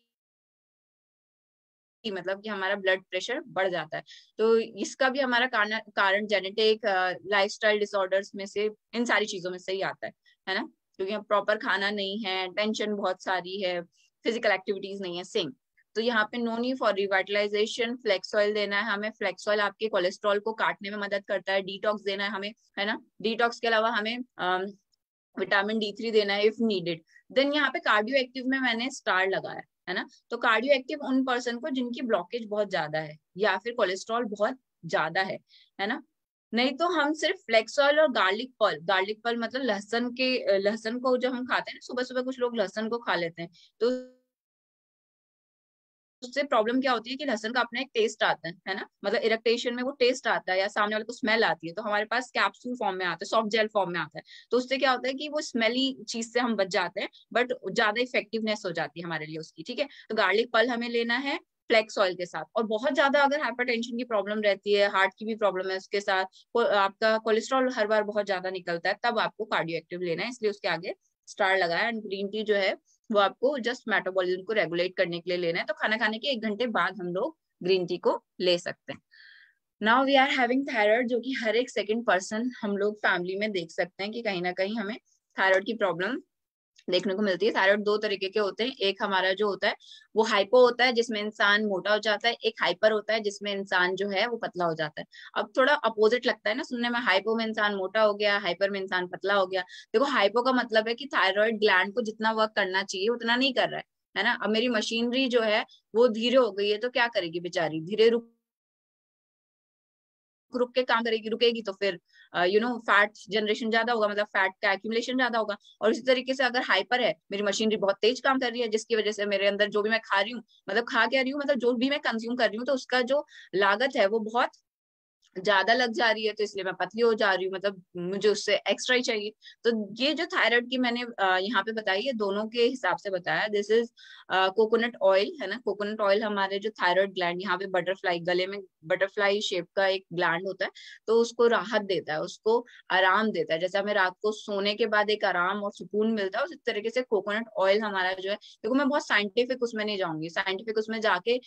मतलब कि हमारा ब्लड प्रेशर बढ़ जाता है। तो इसका भी हमारा कारण जेनेटिक, लाइफस्टाइल डिसऑर्डर्स में से, इन सारी चीजों में से ही आता है ना। क्योंकि प्रॉपर खाना नहीं है, टेंशन बहुत सारी है, फिजिकल एक्टिविटीज नहीं है, सेम। तो यहाँ पे noni for revitalisation, flax oil देना है हमें। फ्लेक्स ऑयल आपके कोलेस्ट्रॉल को काटने में मदद करता है। डिटॉक्स देना है हमें, है ना। डिटॉक्स के अलावा हमें विटामिन D3 देना है इफ नीडेड। देन यहाँ पे कार्डियो एक्टिव में मैंने स्टार लगाया है ना। तो कार्डियो एक्टिव उन पर्सन को जिनकी ब्लॉकेज बहुत ज्यादा है या फिर कोलेस्ट्रॉल बहुत ज्यादा है ना। नहीं तो हम सिर्फ फ्लेक्स ऑयल और गार्लिक पर्ल, गार्लिक पर्ल मतलब लहसुन को जब हम खाते हैं ना, सुबह सुबह कुछ लोग लहसुन को खा लेते हैं, तो उससे प्रॉब्लम क्या होती है कि लहसुन का अपना एक टेस्ट आता है ना, मतलब इरिटेशन में वो टेस्ट आता है या सामने वाले को स्मेल आती है, तो हमारे पास कैप्सूल फॉर्म में आता है, सॉफ्ट जेल फॉर्म में आता है। तो उससे क्या होता है कि वो स्मेली चीज से हम बच जाते हैं, बट ज्यादा इफेक्टिवनेस हो जाती है हमारे लिए उसकी, ठीक है। तो गार्लिक पल हमें लेना है फ्लेक्स ऑयल के साथ। और बहुत ज्यादा अगर हाइपरटेंशन की प्रॉब्लम रहती है, हार्ट की भी प्रॉब्लम है उसके साथ, आपका कोलेस्ट्रॉल हर बार बहुत ज्यादा निकलता है, तब आपको कार्डियो एक्टिव लेना है, इसलिए उसके आगे स्टार लगाया। एंड ग्रीन टी जो है वो आपको जस्ट मेटाबॉलिज्म को रेगुलेट करने के लिए लेना है। तो खाना खाने के 1 घंटे बाद हम लोग ग्रीन टी को ले सकते हैं। Now we are having thyroid, जो कि हर एक सेकंड पर्सन हम लोग फैमिली में देख सकते हैं कि कहीं ना कहीं हमें थायराइड की प्रॉब्लम देखने को मिलती है। थायराइड 2 तरीके के होते हैं, एक हमारा जो होता है वो हाइपो होता है जिसमें इंसान मोटा हो जाता है, एक हाइपर होता है जिसमें इंसान जो है वो पतला हो जाता है। अब थोड़ा अपोजिट लगता है ना सुनने में, हाइपो में इंसान मोटा हो गया, हाइपर में इंसान पतला हो गया। देखो हाइपो का मतलब है कि थायराइड ग्लैंड को जितना वर्क करना चाहिए उतना नहीं कर रहा है ना। अब मेरी मशीनरी जो है वो धीरे हो गई है तो क्या करेगी बेचारी, धीरे रुक रुक के काम करेगी, रुकेगी तो फिर फैट जनरेशन ज्यादा होगा, मतलब फैट का एक्यूमुलेशन ज्यादा होगा। और इसी तरीके से अगर हाइपर है, मेरी मशीनरी बहुत तेज काम कर रही है, जिसकी वजह से मेरे अंदर जो भी मैं खा रही हूँ, मतलब खा क्या रही हूँ, मतलब जो भी मैं कंज्यूम कर रही हूँ, तो उसका जो लागत है वो बहुत ज्यादा लग जा रही है, तो इसलिए मैं पतली हो जा रही हूँ, मतलब मुझे उससे एक्स्ट्रा ही चाहिए। तो ये जो थायराइड की मैंने यहाँ पे बताई है, दोनों के हिसाब से बताया। दिस इज कोकोनट ऑयल, है ना। कोकोनट ऑयल हमारे जो थायराइड ग्लैंड, यहाँ पे बटरफ्लाई, गले में बटरफ्लाई शेप का एक ग्लैंड होता है, तो उसको राहत देता है, उसको आराम देता है। जैसे हमें रात को सोने के बाद एक आराम और सुकून मिलता है, उस तरीके से कोकोनट ऑयल हमारा जो है, देखो मैं बहुत साइंटिफिक उसमें नहीं जाऊंगी, साइंटिफिक उसमें जाके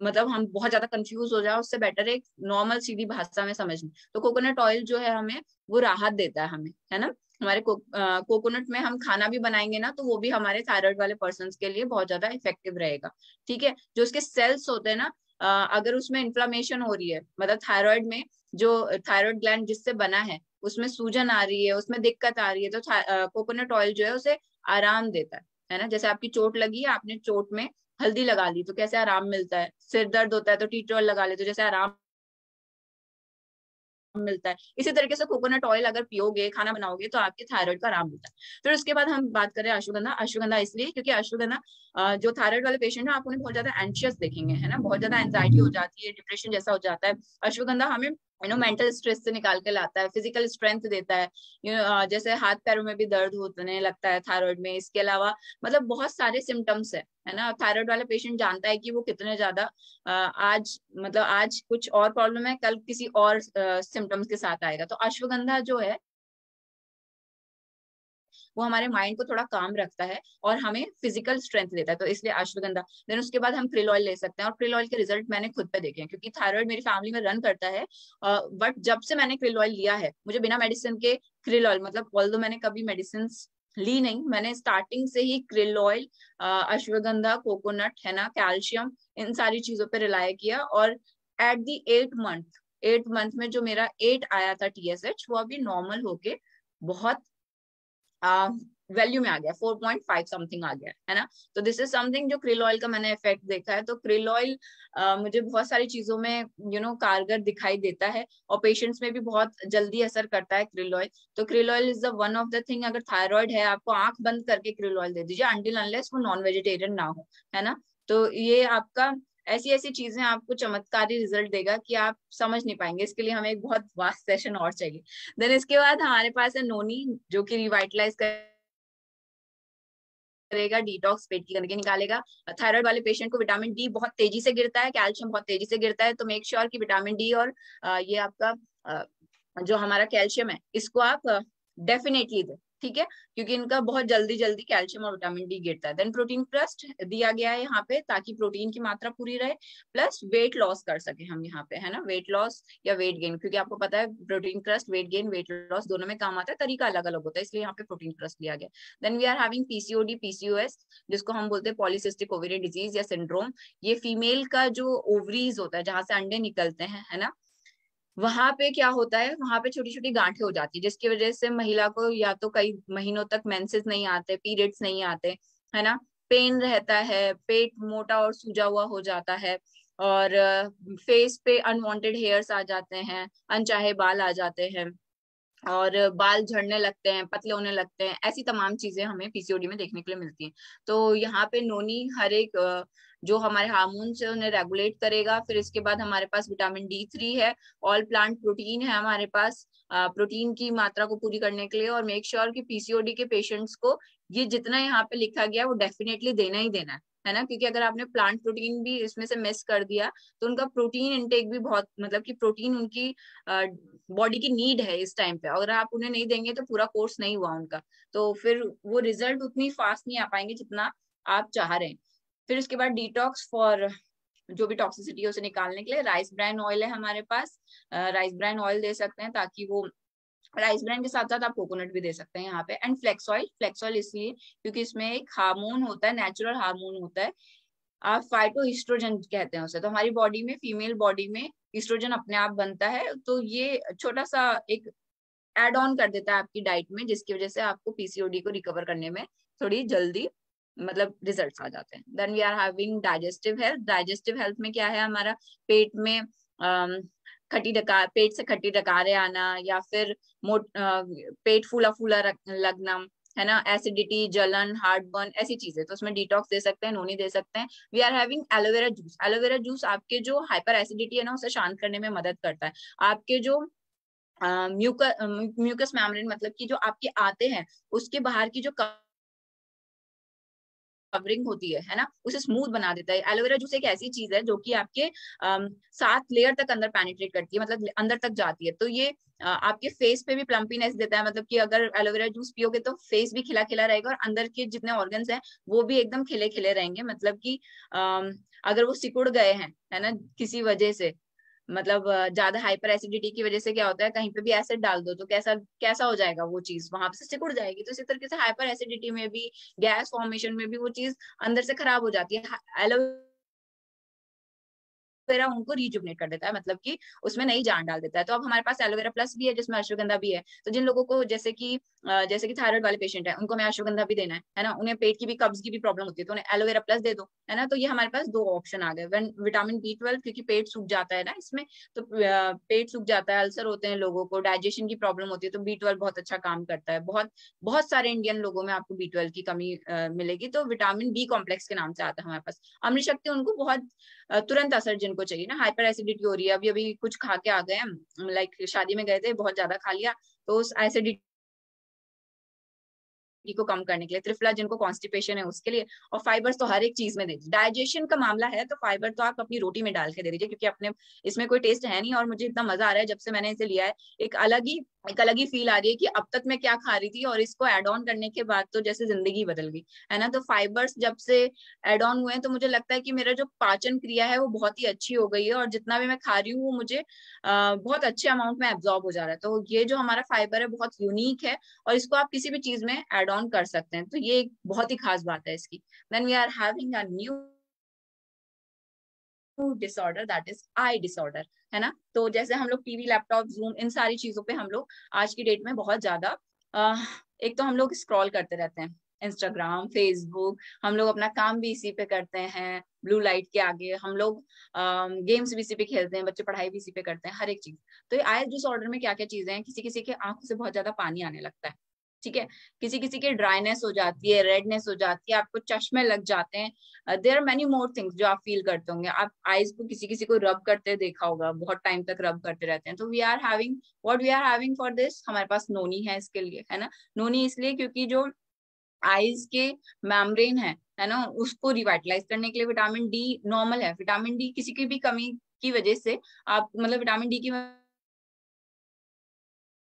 मतलब हम बहुत ज्यादा कंफ्यूज हो जाए, उससे बेटर है नॉर्मल सीधी भाषा में समझनी। तो कोकोनट ऑयल जो है हमें वो राहत देता है हमें, है ना। हमारे कोकोनट में हम खाना भी बनाएंगे ना, तो वो भी हमारे थायराइड वाले पर्सन के लिए बहुत ज्यादा इफेक्टिव रहेगा, ठीक है। जो उसके सेल्स होते हैं ना, अगर उसमें इन्फ्लामेशन हो रही है, मतलब थायराइड में जो थायराइड ग्लैंड जिससे बना है उसमें सूजन आ रही है, उसमें दिक्कत आ रही है, तो कोकोनट ऑयल जो है उसे आराम देता है ना। जैसे आपकी चोट लगी है, आपने चोट में हल्दी लगा ली तो कैसे आराम मिलता है, सिर दर्द होता है तो टी ट्वेल्व लगा ले तो जैसे आराम मिलता है, इसी तरीके से कोकोनट ऑयल अगर पियोगे, खाना बनाओगे, तो आपके थायराइड का आराम मिलता है। फिर उसके बाद हम बात करें अश्वगंधा। अश्वगंधा इसलिए क्योंकि अश्वगंधा जो थायराइड वाले पेशेंट है आप उन्हें बहुत ज्यादा एंशियस देखेंगे, है ना, बहुत ज्यादा एंजाइटी हो जाती है, डिप्रेशन जैसा हो जाता है। अश्वगंधा हमें मेंटल स्ट्रेस से निकाल के लाता है, फिजिकल स्ट्रेंथ देता है, जैसे हाथ पैरों में भी दर्द होने लगता है थायराइड में। इसके अलावा मतलब बहुत सारे सिम्टम्स है ना। थायराइड वाला पेशेंट जानता है कि वो कितने ज्यादा आज मतलब आज कुछ और प्रॉब्लम है, कल किसी और सिम्टम्स के साथ आएगा। तो अश्वगंधा जो है वो हमारे माइंड को थोड़ा काम रखता है और हमें फिजिकल स्ट्रेंथ देता है, तो इसलिए अश्वगंधा। देन उसके बाद हम क्रिल ऑयल ले सकते हैं, और क्रिल ऑयल के रिजल्ट मैंने खुद पे देखे हैं, क्योंकि थायराइड मेरी फैमिली में रन करता है। बट जब से मैंने क्रिल ऑयल लिया है, मुझे बिना मेडिसिन के क्रिल ऑयल, मतलब ऑल्दो मैंने कभी मेडिसिन ली नहीं, मैंने स्टार्टिंग से ही क्रिल ऑयल, अश्वगंधा, कोकोनट, है ना, कैल्शियम, इन सारी चीजों पे रिलाय किया। और एट दी 8 मंथ में जो मेरा 8 आया था TSH, वो अभी नॉर्मल होके बहुत वैल्यू में आ गया, 4.5 समथिंग आ गया, है ना। तो दिस इज समथिंग जो क्रिल ऑयल का मैंने इफेक्ट देखा है। तो क्रिल ऑयल मुझे बहुत सारी चीजों में कारगर दिखाई देता है, और पेशेंट्स में भी बहुत जल्दी असर करता है क्रिल ऑयल। तो krill oil is the one of the thing. अगर थायराइड है, आपको आंख बंद करके क्रिल ऑयल दे दीजिए, अनटिल अनलेस वो नॉन वेजिटेरियन ना हो, है ना। तो ये आपका ऐसी ऐसी चीजें आपको चमत्कारी रिजल्ट देगा कि आप समझ नहीं पाएंगे। इसके लिए हमें एक बहुत वास्ट सेशन और चाहिए। देन इसके बाद हमारे पास है नोनी, जो कि रिवाइटलाइज करेगा, डिटॉक्स पेट की गंदगी निकालेगा। थायराइड वाले पेशेंट को विटामिन डी बहुत तेजी से गिरता है, कैल्शियम बहुत तेजी से गिरता है, तो मेक श्योर कि विटामिन डी और ये आपका जो हमारा कैल्शियम है, इसको आप डेफिनेटली दें, ठीक है, क्योंकि इनका बहुत जल्दी जल्दी कैल्शियम और विटामिन डी गिरता है। देन प्रोटीन क्रस्ट दिया गया है यहाँ पे, ताकि प्रोटीन की मात्रा पूरी रहे, प्लस वेट लॉस कर सके हम यहाँ पे, है ना, वेट लॉस या वेट गेन, क्योंकि आपको पता है protein crust weight gain weight loss दोनों में काम आता है, तरीका अलग अलग होता है, इसलिए यहाँ पे प्रोटीन क्रस्ट लिया गया। Then we are having PCOD PCOS, जिसको हम बोलते हैं पॉलीसिस्टिक ओवेरियन डिजीज या सिंड्रोम। ये फीमेल का जो ओवरीज होता है, जहां से अंडे निकलते हैं, है ना, वहां पे क्या होता है, वहां पे छोटी छोटी गांठें हो जाती है, जिसकी वजह से महिला को या तो कई महीनों तक मेंसेस नहीं आते, पीरियड्स नहीं आते, है ना, पेन रहता है, पेट मोटा और सूजा हुआ हो जाता है, और फेस पे अनवांटेड हेयर्स आ जाते हैं, अनचाहे बाल आ जाते हैं, और बाल झड़ने लगते हैं, पतले होने लगते हैं। ऐसी तमाम चीजें हमें PCOD में देखने के लिए मिलती हैं। तो यहाँ पे नोनी हर एक जो हमारे हार्मोन्स है उन्हें रेगुलेट करेगा। फिर इसके बाद हमारे पास विटामिन D3 है, ऑल प्लांट प्रोटीन है हमारे पास, प्रोटीन की मात्रा को पूरी करने के लिए। और मेक श्योर कि PCOD के पेशेंट्स को ये जितना यहाँ पे लिखा गया है वो डेफिनेटली देना ही देना है ना, क्योंकि अगर आपने प्लांट प्रोटीन भी इसमें से मिस कर दिया तो उनका प्रोटीन इनटेक भी बहुत, मतलब कि प्रोटीन उनकी बॉडी की नीड है इस टाइम पे। अगर आप उन्हें नहीं देंगे तो पूरा कोर्स नहीं हुआ उनका, तो फिर वो रिजल्ट उतनी फास्ट नहीं आ पाएंगे जितना आप चाह रहे हैं। फिर उसके बाद डिटॉक्स फॉर जो भी टॉक्सिसिटी है उसे निकालने के लिए राइस ब्रान ऑयल है हमारे पास, राइस ब्रान ऑयल दे सकते हैं, ताकि वो राइस ब्रान के साथ साथ आप कोकोनट भी दे सकते हैं यहाँ पे। एंड फ्लेक्स ऑयल इसलिए क्योंकि इसमें एक हार्मोन होता है, नेचुरल हार्मोन होता है, आप फाइटो ईस्ट्रोजन कहते हैं उसे। तो हमारी बॉडी में, फीमेल बॉडी में ईस्ट्रोजन अपने आप बनता है, तो ये छोटा सा एक एड ऑन कर देता है आपकी डाइट में, जिसकी वजह से आपको PCOD को रिकवर करने में थोड़ी जल्दी मतलब रिजल्ट्स आ जाते हैं। Then we are having digestive health. Digestive health में क्या है हमारा, पेट में खट्टी डकार, पेट से खट्टी डकारें आना, या फिर पेट फूला फूला लगना, है ना, एसिडिटी, जलन, हार्ट बर्न, ऐसी चीजें। तो उसमें डिटॉक्स दे सकते हैं, नोनी दे सकते हैं। We are having aloe vera juice. Aloe vera juice आपके जो हाइपर एसिडिटी है ना उसे शांत करने में मदद करता है। आपके जो म्यूकस मेम्ब्रेन, मतलब कि जो आपके आते हैं उसके बाहर की जो कवरिंग होती है ना, उसे स्मूथ बना देता है। एलोवेरा जूस एक ऐसी चीज है जो कि आपके 7 लेयर तक अंदर पेनिट्रेट करती है, मतलब अंदर तक जाती है। तो ये आपके फेस पे भी प्लम्पीनेस देता है, मतलब कि अगर एलोवेरा जूस पियोगे तो फेस भी खिला खिला रहेगा, और अंदर के जितने ऑर्गन्स हैं वो भी एकदम खिले खिले रहेंगे। मतलब कि अगर वो सिकुड़ गए हैं, है ना, किसी वजह से, मतलब ज्यादा हाइपर एसिडिटी की वजह से क्या होता है, कहीं पे भी एसिड डाल दो तो कैसा कैसा हो जाएगा, वो चीज वहां से सिकुड़ जाएगी। तो इसी तरीके से हाइपर एसिडिटी में भी, गैस फॉर्मेशन में भी वो चीज अंदर से खराब हो जाती है। एलोवेरा एलोवेरा उनको रिजुवनेट कर देता है, मतलब कि उसमें नई जान डाल देता है। तो अब हमारे पास एलोवेरा प्लस भी है जिसमें अश्वगंधा भी है। तो जिन लोगों को जैसे कि थायराइड वाले पेशेंट है, उनको हमें अश्वगंधा भी देना है ना, उन्हें पेट की भी, कब्ज की भी प्रॉब्लम होती है, तो उन्हें एलोवेरा प्लस दे दो, है ना। तो ये हमारे पास 2 ऑप्शन आ गए। विटामिन B12 क्योंकि पेट सूख जाता है ना इसमें, तो पेट सूख जाता है, अल्सर होते हैं लोगों को, डाइजेशन की प्रॉब्लम होती है, तो B12 बहुत अच्छा काम करता है। बहुत बहुत सारे इंडियन लोगों में आपको B12 की कमी मिलेगी। तो विटामिन बी कॉम्प्लेक्स के नाम से आता है हमारे पास। अम्ल शक्ति उनको बहुत तुरंत असर जिनको चाहिए ना, हाइपर एसिडिटी हो रही है, अभी अभी कुछ खा के आ गए हम, लाइक शादी में गए थे, बहुत ज्यादा खा लिया, तो उस एसिडिटी को कम करने के लिए, त्रिफला जिनको कॉन्स्टिपेशन है उसके लिए, और फाइबर्स तो हर एक चीज में दे दीजिए। डाइजेशन का मामला है तो फाइबर तो आप अपनी रोटी में डाल के दे दीजिए, क्योंकि अपने इसमें कोई टेस्ट है नहीं, और मुझे इतना मजा आ रहा है जब से मैंने इसे लिया है, एक अलग ही फील आ रही है कि अब तक मैं क्या खा रही थी और इसको एड ऑन करने के बाद तो जैसे जिंदगी बदल गई, है ना। तो फाइबर्स जब से एड ऑन हुए हैं तो मुझे लगता है कि मेरा जो पाचन क्रिया है वो बहुत ही अच्छी हो गई है, और जितना भी मैं खा रही हूँ वो मुझे बहुत अच्छे अमाउंट में एब्जॉर्ब हो जा रहा है। तो ये जो हमारा फाइबर है बहुत यूनिक है, और इसको आप किसी भी चीज में एड ऑन कर सकते हैं, तो ये एक बहुत ही खास बात है इसकी। Then we are having a new disorder, that is eye disorder, है ना। तो जैसे हम लोग टीवी, लैपटॉप, जूम, इन सारी चीजों पे हम लोग आज की डेट में बहुत ज्यादा एक तो हम लोग स्क्रॉल करते रहते हैं, इंस्टाग्राम, फेसबुक, हम लोग अपना काम भी इसी पे करते हैं, ब्लू लाइट के आगे हम लोग गेम्स भी इसी पे खेलते हैं, बच्चे पढ़ाई भी इसी पे करते हैं, हर एक चीज। तो ये आई डिसऑर्डर में क्या क्या चीजें हैं, किसी किसी के आंखों से बहुत ज्यादा पानी आने लगता है, ठीक है, किसी किसी के ड्राइनेस हो जाती है, रेडनेस हो जाती है, आपको चश्मे लग जाते हैं, there are many more things जो आप फील करते होंगे। आप आईज को किसी किसी को रब करते देखा होगा, बहुत टाइम तक रब करते रहते हैं। तो we are having for this, हमारे पास नोनी है इसके लिए, है ना। नोनी इसलिए क्योंकि जो आईज के मेम्ब्रेन है ना, उसको रिवाइटलाइज करने के लिए विटामिन डी नॉर्मल है। विटामिन डी किसी की भी कमी की वजह से आप, मतलब विटामिन डी की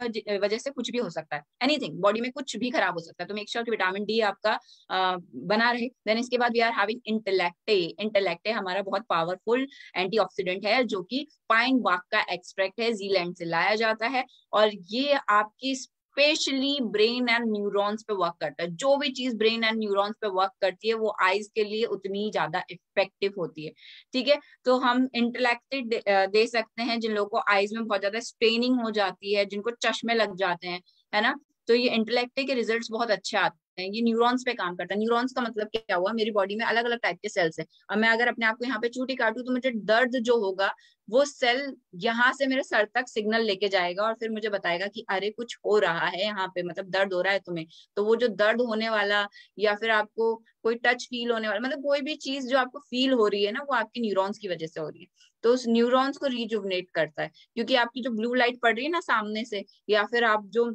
वजह से कुछ भी हो सकता है, एनीथिंग, बॉडी में कुछ भी खराब हो सकता है। तो मेक श्योर कि विटामिन डी आपका बना रहे। देन इसके बाद वी आर हैविंग इंटेलेक्टे। इंटेलेक्टे हमारा बहुत पावरफुल एंटीऑक्सीडेंट है, जो कि पाइन बाग का एक्सट्रैक्ट है, जीलैंड से लाया जाता है, और ये आपकी स्पेशली ब्रेन एंड न्यूरॉन्स पे वर्क करता है। जो भी चीज ब्रेन एंड न्यूरॉन्स पे वर्क करती है वो आईज के लिए उतनी ज्यादा इफेक्टिव होती है, ठीक है। तो हम इंटेलेक्टेड दे सकते हैं जिन लोगों को आईज में बहुत ज्यादा स्ट्रेनिंग हो जाती है, जिनको चश्मे लग जाते हैं, है ना। तो ये इंटेलेक्टे के रिजल्ट्स बहुत अच्छे आते हैं। ये न्यूरॉन्स पे काम करता है। न्यूरॉन्स का मतलब क्या हुआ, मेरी बॉडी में अलग अलग टाइप के सेल्स हैं, और मैं अगर अपने आप को यहाँ पे चूटी काटूं तो मुझे दर्द जो होगा, वो सेल यहाँ से मेरे सर तक सिग्नल लेके जाएगा, और फिर मुझे बताएगा कि अरे कुछ हो रहा है यहाँ पे, मतलब दर्द हो रहा है तुम्हें। तो वो जो दर्द होने वाला, या फिर आपको कोई टच फील होने वाला, मतलब कोई भी चीज जो आपको फील हो रही है ना, वो आपकी न्यूरॉन्स की वजह से हो रही है। तो उस न्यूरॉन्स को रिजुवनेट करता है, क्योंकि आपकी जो ब्लू लाइट पड़ रही है ना सामने से, या फिर आप जो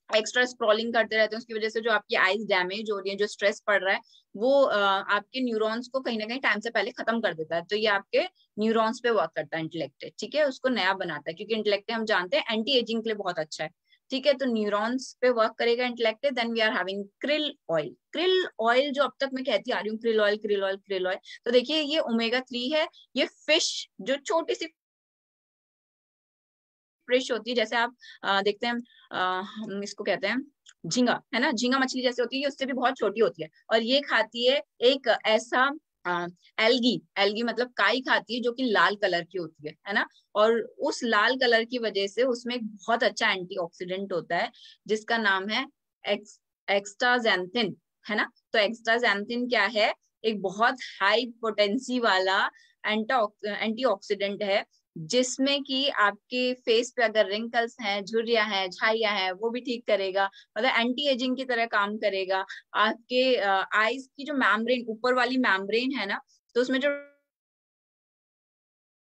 एक्स्ट्रा स्क्रॉलिंग करते रहते हैं उसकी वजह से जो आपकी आईज डैमेज हो रही है, जो स्ट्रेस पड़ रहा है, वो आपके न्यूरॉन्स को कहीं ना कहीं टाइम से पहले खत्म कर देता है। तो ये आपके न्यूरॉन्स पे वर्क करता है इंटेलेक्ट, ठीक है, उसको नया बनाता है, क्योंकि इंटेलेक्ट हम जानते हैं एंटी एजिंग के लिए बहुत अच्छा है, ठीक है। तो न्यूरॉन्स पे वर्क करेगा intellect. Then we are having krill oil. krill oil जो अब तक मैं कहती आ रही हूँ, krill oil, krill oil, krill oil, तो देखिए ये ओमेगा 3 है। ये फिश जो छोटी सी फिश होती है, जैसे आप देखते हैं, हम इसको कहते हैं झींगा, है ना, झींगा मछली जैसे होती है, ये उससे भी बहुत छोटी होती है, और ये खाती है एक ऐसा एल्गी, एल्गी मतलब काई खाती है, जो कि लाल कलर की होती है ना। और उस लाल कलर की वजह से उसमें एक बहुत अच्छा एंटीऑक्सीडेंट होता है, जिसका नाम है एक्स्ट्राजेंथिन, है ना। तो एक्स्ट्राजेंथिन क्या है, एक बहुत हाई पोटेंसी वाला एंटीऑक्सीडेंट है, जिसमें कि आपके फेस पे अगर रिंकल्स हैं, झुर्रियां हैं, झाइयां हैं, वो भी ठीक करेगा, मतलब एंटी एजिंग की तरह काम करेगा। आपके आईज की जो मैम्ब्रेन, ऊपर वाली मैम्ब्रेन है ना, तो उसमें जो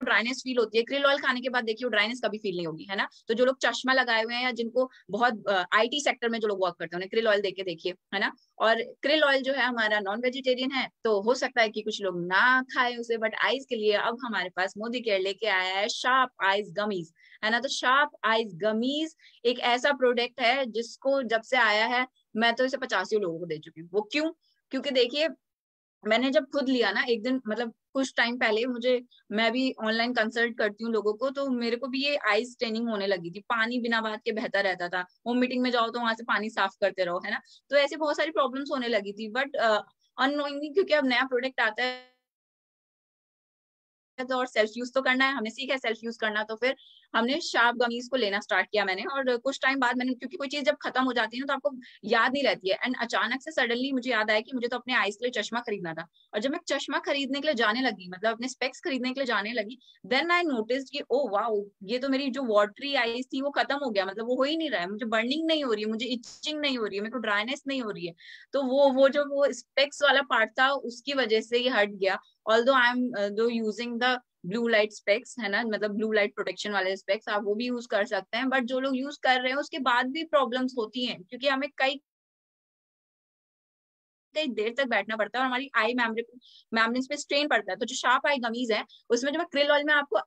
ड्राइनेस फील होती है, krill ऑयल खाने के बाद देखिए ड्राइनेस कभी फील नहीं होगी, है ना। तो जो लोग चश्मा लगाए हुए हैं, या जिनको बहुत आईटी सेक्टर में जो लोग वर्क करते हैं, उन्हें krill ऑयल देके देखिए, है ना। और krill ऑयल जो है हमारा नॉन वेजिटेरियन है, तो हो सकता है कि कुछ लोग ना खाए उसे, बट आईज के लिए अब हमारे पास मोदी केयर लेके आया है शार्प आईज गमीज, है ना। तो शार्प आईज गमीज एक ऐसा प्रोडक्ट है जिसको जब से आया है, मैं तो इसे 85 लोगों को दे चुकी हूँ। वो क्यों? क्योंकि देखिए मैंने जब खुद लिया ना एक दिन, मतलब कुछ टाइम पहले मुझे, मैं भी ऑनलाइन कंसल्ट करती हूँ लोगों को, तो मेरे को भी ये आईज स्ट्रेनिंग होने लगी थी, पानी बिना बात के बहता रहता था, होम मीटिंग में जाओ तो वहां से पानी साफ करते रहो, है ना। तो ऐसी बहुत सारी प्रॉब्लम्स होने लगी थी, बट अननोइंगली क्योंकि अब नया प्रोडक्ट आता है तो और सेल्फ यूज तो करना है, हमने सीखा है सेल्फ यूज करना, तो फिर हमने शार्प गमीज को लेना स्टार्ट किया मैंने। और कुछ टाइम बाद मैंने, क्योंकि कोई चीज जब खत्म हो जाती है ना तो आपको याद नहीं रहती है, एंड अचानक से सडनली मुझे याद आया कि मुझे तो अपने आईज के लिए चश्मा खरीदना था। और जब मैं चश्मा खरीदने के लिए जाने लगी, मतलब अपने स्पेक्स खरीदने के लिए जाने लगी, देन आई नोटिस कि ओ वाओ, ये तो मेरी जो वाटरी आईज थी वो खत्म हो गया, मतलब वो हो ही नहीं रहा है, मुझे बर्निंग नहीं हो रही है, मुझे इचिंग नहीं हो रही है, मेरे को ड्राइनेस नहीं हो रही है। तो वो जो वो स्पेक्स वाला पार्ट था उसकी वजह से ये हट गया। ऑल्दो आई एम दो using the blue light specs, है ना, मतलब ब्लू लाइट प्रोटेक्शन वाले स्पेक्स आप वो भी यूज कर सकते हैं, बट जो लोग यूज कर रहे हैं उसके बाद भी प्रॉब्लम्स होती हैं, क्योंकि हमें कई कई देर तक बैठना पड़ता है और हमारी आई मेम्ब्रेन्स पे स्ट्रेन पड़ता है। तो जो शार्प आई गमीज है उसमें जो मैं क्रिल ऑयल में आपको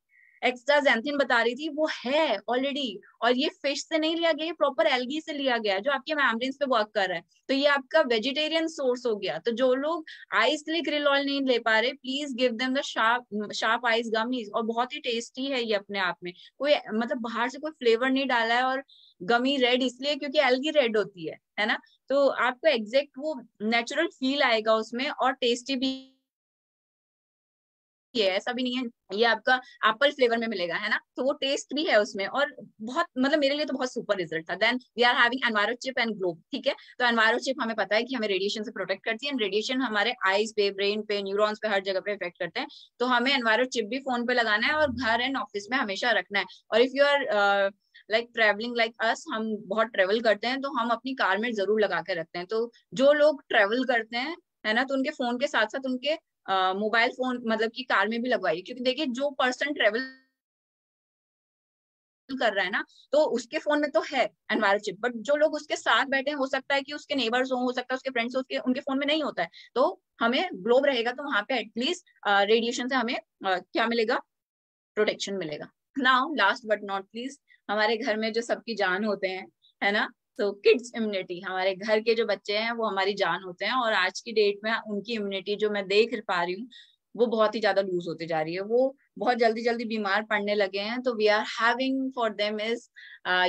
एक्स्ट्रा ज़ैंथिन बता रही थी वो है ऑलरेडी, और ये फिश से नहीं लिया गया, ये प्रॉपर एल्गी से लिया गया है जो आपके मेम्ब्रेन्स पे वर्क कर रहा है। तो ये आपका वेजिटेरियन सोर्स हो गया। तो जो लोग आइस के लिए क्रिल ऑयल नहीं ले पा रहे, please give them the sharp ice gummies, और बहुत ही टेस्टी है ये अपने आप में, कोई मतलब बाहर से कोई फ्लेवर नहीं डाला है। और गमी रेड इसलिए क्योंकि एल्गी रेड होती है ना, तो आपको एग्जैक्ट वो नेचुरल फील आएगा उसमें, और टेस्टी भी है, ऐसा भी नहीं है। ये आपका एप्पल फ्लेवर में मिलेगा, है ना, तो वो टेस्ट भी है उसमें, और बहुत मतलब मेरे लिए तो बहुत सुपर रिजल्ट था। Then we are having enviro chip and globe, ठीक है। तो एनवायरो चिप हमें पता है कि हमें रेडिएशन से प्रोटेक्ट करती है, एंड रेडिएशन हमारे आईज पे, ब्रेन पे, न्यूरॉन्स पे, हर जगह पे इफेक्ट करते हैं। तो हमें एनवायरो चिप भी फोन पे लगाना है और घर एंड ऑफिस में हमेशा रखना है। और if you are like travelling like us, हम बहुत ट्रेवल करते हैं तो हम अपनी कार में जरूर लगा के रखते हैं। तो जो लोग ट्रेवल करते हैं, है ना, तो उनके फोन के साथ साथ उनके मोबाइल फोन मतलब की कार में भी लगवाइए, क्योंकि देखिए जो पर्सन ट्रेवल कर रहा है ना, तो उसके फोन में तो है एनवायरमेंट चिप, बट जो लोग उसके साथ बैठे हैं हो सकता है कि उसके नेबर्स हो सकता है उसके फ्रेंड्स हो, उनके फोन में नहीं होता है। तो हमें ग्लोब रहेगा तो वहां पे एटलीस्ट रेडिएशन से हमें क्या मिलेगा, प्रोटेक्शन मिलेगा। Now last but not least, हमारे घर में जो सबकी जान होते हैं, है ना, तो किड्स इम्यूनिटी, हमारे घर के जो बच्चे हैं वो हमारी जान होते हैं, और आज की डेट में उनकी इम्यूनिटी जो मैं देख पा रही हूँ वो बहुत ही ज्यादा लूज होती जा रही है, वो बहुत जल्दी जल्दी बीमार पड़ने लगे हैं। तो we are having for them is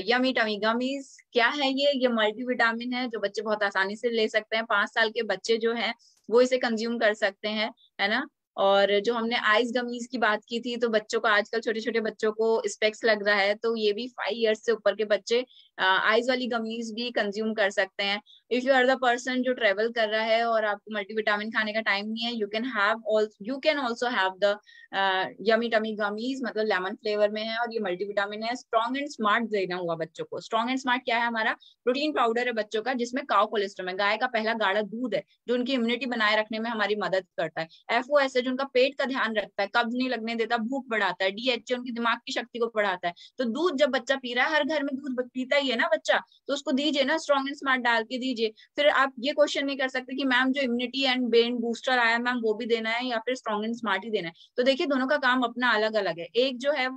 yummy tummy gummies. क्या है ये मल्टीविटामिन है जो बच्चे बहुत आसानी से ले सकते हैं, 5 साल के बच्चे जो हैं वो इसे कंज्यूम कर सकते हैं, है ना। और जो हमने आइस गमीज की बात की थी, तो बच्चों को आजकल छोटे छोटे बच्चों को स्पेक्स लग रहा है, तो ये भी 5 इयर्स से ऊपर के बच्चे आइस वाली गमीज भी कंज्यूम कर सकते हैं। If you are the person जो ट्रेवल कर रहा है और आपको मल्टीविटामिन खाने का टाइम नहीं है, you can also have the yummy tummy gummies, मतलब लेमन फ्लेवर में है और ये मल्टीविटामिन है। स्ट्रॉन्ग एंड स्मार्ट देना हुआ बच्चों को। स्ट्रॉन्ग एंड स्मार्ट क्या है, हमारा प्रोटीन पाउडर है बच्चों का जिसमें काउ कोलेस्ट्रॉल है, गाय का पहला गाढ़ा दूध है जो उनकी इम्यूनिटी बनाए रखने में हमारी मदद करता है। FOS है जो उनका पेट का ध्यान रखता है, कब्ज नहीं लगने देता, भूख बढ़ाता है। DHA उनकी दिमाग की शक्ति को बढ़ाता है। तो दूध जब बच्चा पी रहा है, हर घर में दूध पीता ही है ना बच्चा, तो उसको दीजिए ना, स्ट्रॉन्ग एंड स्मार्ट डाल के दीजिए। फिर आप ये क्वेश्चन नहीं कर सकते कि मैम जो इम्यूनिटी एंड ब्रेन बूस्टर आया मैम वो भी देना है या फिर स्ट्रॉन्ग एंड स्मार्ट ही देना है। तो देखिए दोनों का काम अपना अलग अलग है। एक जो है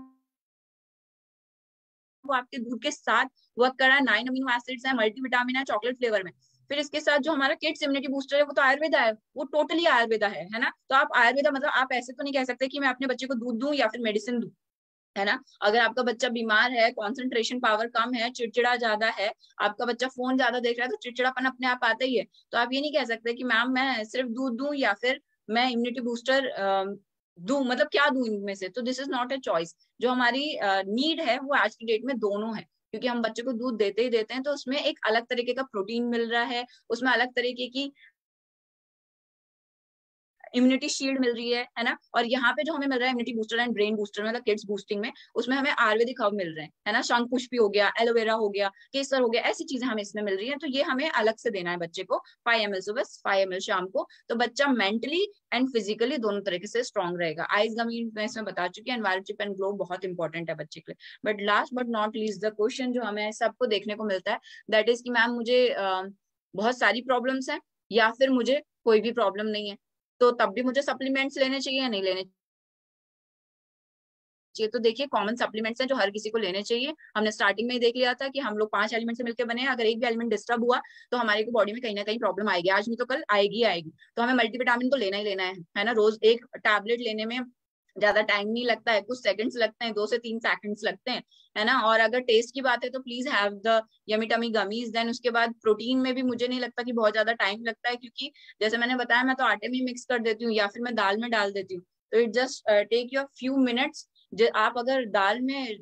वो आपके दूध के साथ वर्क कर रहा है, 9 अमीनो एसिड्स है, मल्टीविटामिन है, चॉकलेट फ्लेवर में। फिर इसके साथ जो हमारा किड्स इम्यूनिटी बूस्टर है वो तो आयुर्वेदा है, वो टोटली आयुर्वेदा है ना। तो आप आयुर्वेदा मतलब आप ऐसे तो नहीं कह सकते कि मैं अपने बच्चे को दूध दूं या फिर मेडिसिन दूं, है ना। अगर आपका बच्चा बीमार है, कॉन्सेंट्रेशन पावर कम है, चिड़चिड़ा ज्यादा है, आपका बच्चा फोन ज्यादा देख रहा है, तो चिड़चिड़ापन अपने आप आता ही है। तो आप ये नहीं कह सकते कि मैम मैं सिर्फ दूध दूं या फिर मैं इम्यूनिटी बूस्टर दूं, मतलब क्या दूं इनमें से। तो this is not a choice. जो हमारी नीड है वो आज की डेट में दोनों है, क्योंकि हम बच्चे को दूध देते ही देते हैं, तो उसमें एक अलग तरीके का प्रोटीन मिल रहा है, उसमें अलग तरीके की इम्यूनिटी शील्ड मिल रही है ना। और यहाँ पे जो हमें मिल रहा है immunity booster and brain booster मतलब किड्स बूस्टिंग में, उसमें हमें आयुर्वेदिक हर्ब मिल रहे हैं, है ना। शंख पुष्पी हो गया, एलोवेरा हो गया, केसर हो गया, ऐसी चीजें हमें इसमें मिल रही है। तो ये हमें अलग से देना है बच्चे को, 5 ml सुबह, 5 ml शाम को। तो बच्चा मेंटली एंड फिजिकली दोनों तरीके से स्ट्रॉन्ग रहेगा। आइस गमी मैं इसमें बता चुकी हूँ, एनवायरचिप एंड ग्लो बहुत इंपॉर्टेंट है बच्चे के लिए। But last but not least the question जो हमें सबको देखने को मिलता है, दैट इज कि मैम मुझे बहुत सारी प्रॉब्लम्स हैं या फिर मुझे कोई भी प्रॉब्लम नहीं है, तो तब भी मुझे सप्लीमेंट्स लेने चाहिए या नहीं लेने चाहिए। तो देखिए कॉमन सप्लीमेंट्स हैं जो हर किसी को लेने चाहिए। हमने स्टार्टिंग में ही देख लिया था कि हम लोग 5 एलिमेंट से मिलकर बने हैं, अगर एक भी एलिमेंट डिस्टर्ब हुआ तो हमारे को बॉडी में कहीं ना कहीं प्रॉब्लम आएगी, आज नहीं तो कल आएगी ही आएगी। तो हमें मल्टीविटामिन तो लेना ही लेना है ना। रोज एक टैबलेट लेने में ज्यादा टाइम नहीं लगता है, कुछ सेकंड्स लगते हैं, 2 से 3 सेकंड्स लगते हैं, है ना। और अगर टेस्ट की बात है तो please have the yummy tummy gummies. Then उसके बाद प्रोटीन में भी मुझे नहीं लगता कि बहुत ज्यादा टाइम लगता है, क्योंकि जैसे मैंने बताया मैं तो आटे में मिक्स कर देती हूँ या फिर मैं दाल में डाल देती हूँ। तो it just take your few minutes. आप अगर दाल में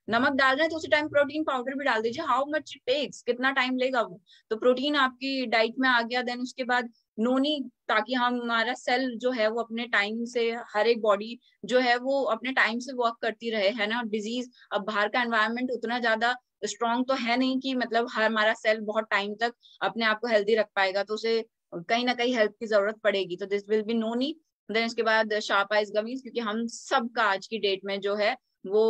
नमक डाल रहे हैं तो उसी टाइम प्रोटीन पाउडर भी डाल दीजिए। हाउ मच इट टेक्स, कितना टाइम लेगा वो, तो प्रोटीन आपकी डाइट में आ गया। देन उसके बाद नोनी, ताकि हमारा सेल जो है वो अपने टाइम से, हर एक बॉडी जो है वो अपने टाइम से वर्क करती रहे, है ना। डिजीज, अब बाहर का एनवायरनमेंट उतना ज्यादा स्ट्रॉन्ग तो है नहीं कि मतलब हमारा सेल बहुत टाइम तक अपने आप को हेल्दी रख पाएगा, तो उसे कहीं ना कहीं हेल्प की जरूरत पड़ेगी। तो this will be noni. Then इसके बाद शार्प आइज गमीज, क्योंकि हम सब का आज की डेट में जो है वो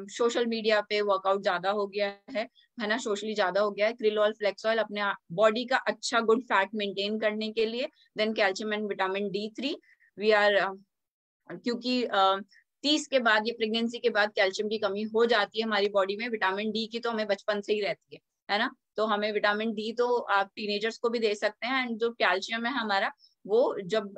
सोशल मीडिया पे वर्कआउट ज्यादा हो गया है ना, सोशली ज्यादा हो गया है। क्रिल ऑयल, फ्लेक्स ऑयल अपने बॉडी का अच्छा गुड फैट मेंटेन करने के लिए। Then calcium and vitamin D3 we are, क्योंकि 30 के बाद, ये प्रेगनेंसी के बाद कैल्शियम की कमी हो जाती है हमारी बॉडी में। विटामिन डी की तो हमें बचपन से ही रहती है ना। तो हमें विटामिन डी तो आप टीनेजर्स को भी दे सकते हैं। एंड जो कैल्शियम है हमारा, वो जब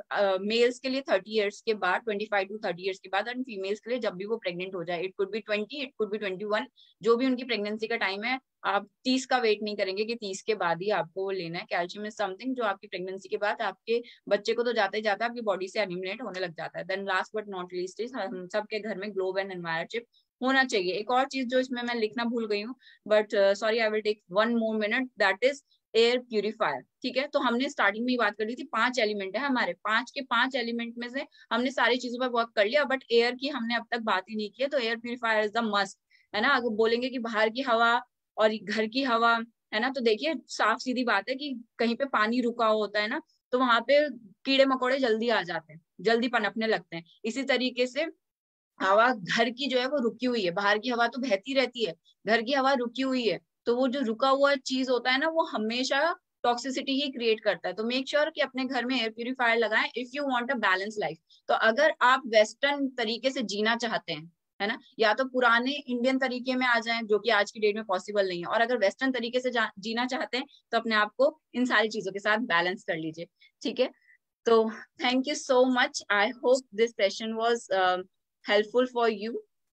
मेल्स के लिए 30 इयर्स के बाद, 25 to 30 इयर्स के बाद, एंड फीमेल्स के लिए जब भी वो प्रेग्नेंट हो जाए, it could be 20, it could be 21, जो भी उनकी प्रेगनेंसी का टाइम है। आप 30 का वेट नहीं करेंगे कि 30 के बाद ही आपको वो लेना है। कैल्शियम इज समथिंग जो आपकी प्रेगनेंसी के बाद आपके बच्चे को तो जाते ही जाता है आपकी बॉडी से एलिमिनेट होने लग जाता है। Then last but not least is, हम सबके घर में ग्लोब एंड एनवायर चिप होना चाहिए। एक और चीज जो इसमें मैं लिखना भूल गई हूँ, but sorry, I will take 1 more minute, that is air purifier. ठीक है, तो हमने स्टार्टिंग में ही बात कर ली थी, 5 एलिमेंट है हमारे, 5 के 5 एलिमेंट में से हमने सारी चीजों पर वर्क कर लिया, बट एयर की हमने अब तक बात ही नहीं की है। तो air purifier is the must, है ना। अगर बोलेंगे कि बाहर की हवा और घर की हवा, है ना, तो देखिए साफ सीधी बात है कि कहीं पे पानी रुका होता है ना, तो वहां पे कीड़े मकोड़े जल्दी आ जाते हैं, जल्दी पनपने लगते हैं। इसी तरीके से हवा घर की जो है वो रुकी हुई है, बाहर की हवा तो बहती रहती है, घर की हवा रुकी हुई है, तो वो जो रुका हुआ चीज होता है ना, वो हमेशा टॉक्सिसिटी ही क्रिएट करता है। तो मेक श्योर कि अपने घर में एयर प्यूरिफायर लगाएं if you want a balance life. तो अगर आप वेस्टर्न तरीके से जीना चाहते हैं, है ना, या तो पुराने इंडियन तरीके में आ जाएं, जो कि आज की डेट में पॉसिबल नहीं है, और अगर वेस्टर्न तरीके से जीना चाहते हैं तो अपने आप को इन सारी चीजों के साथ बैलेंस कर लीजिए। ठीक है, तो thank you so much. I hope this session was helpful for you.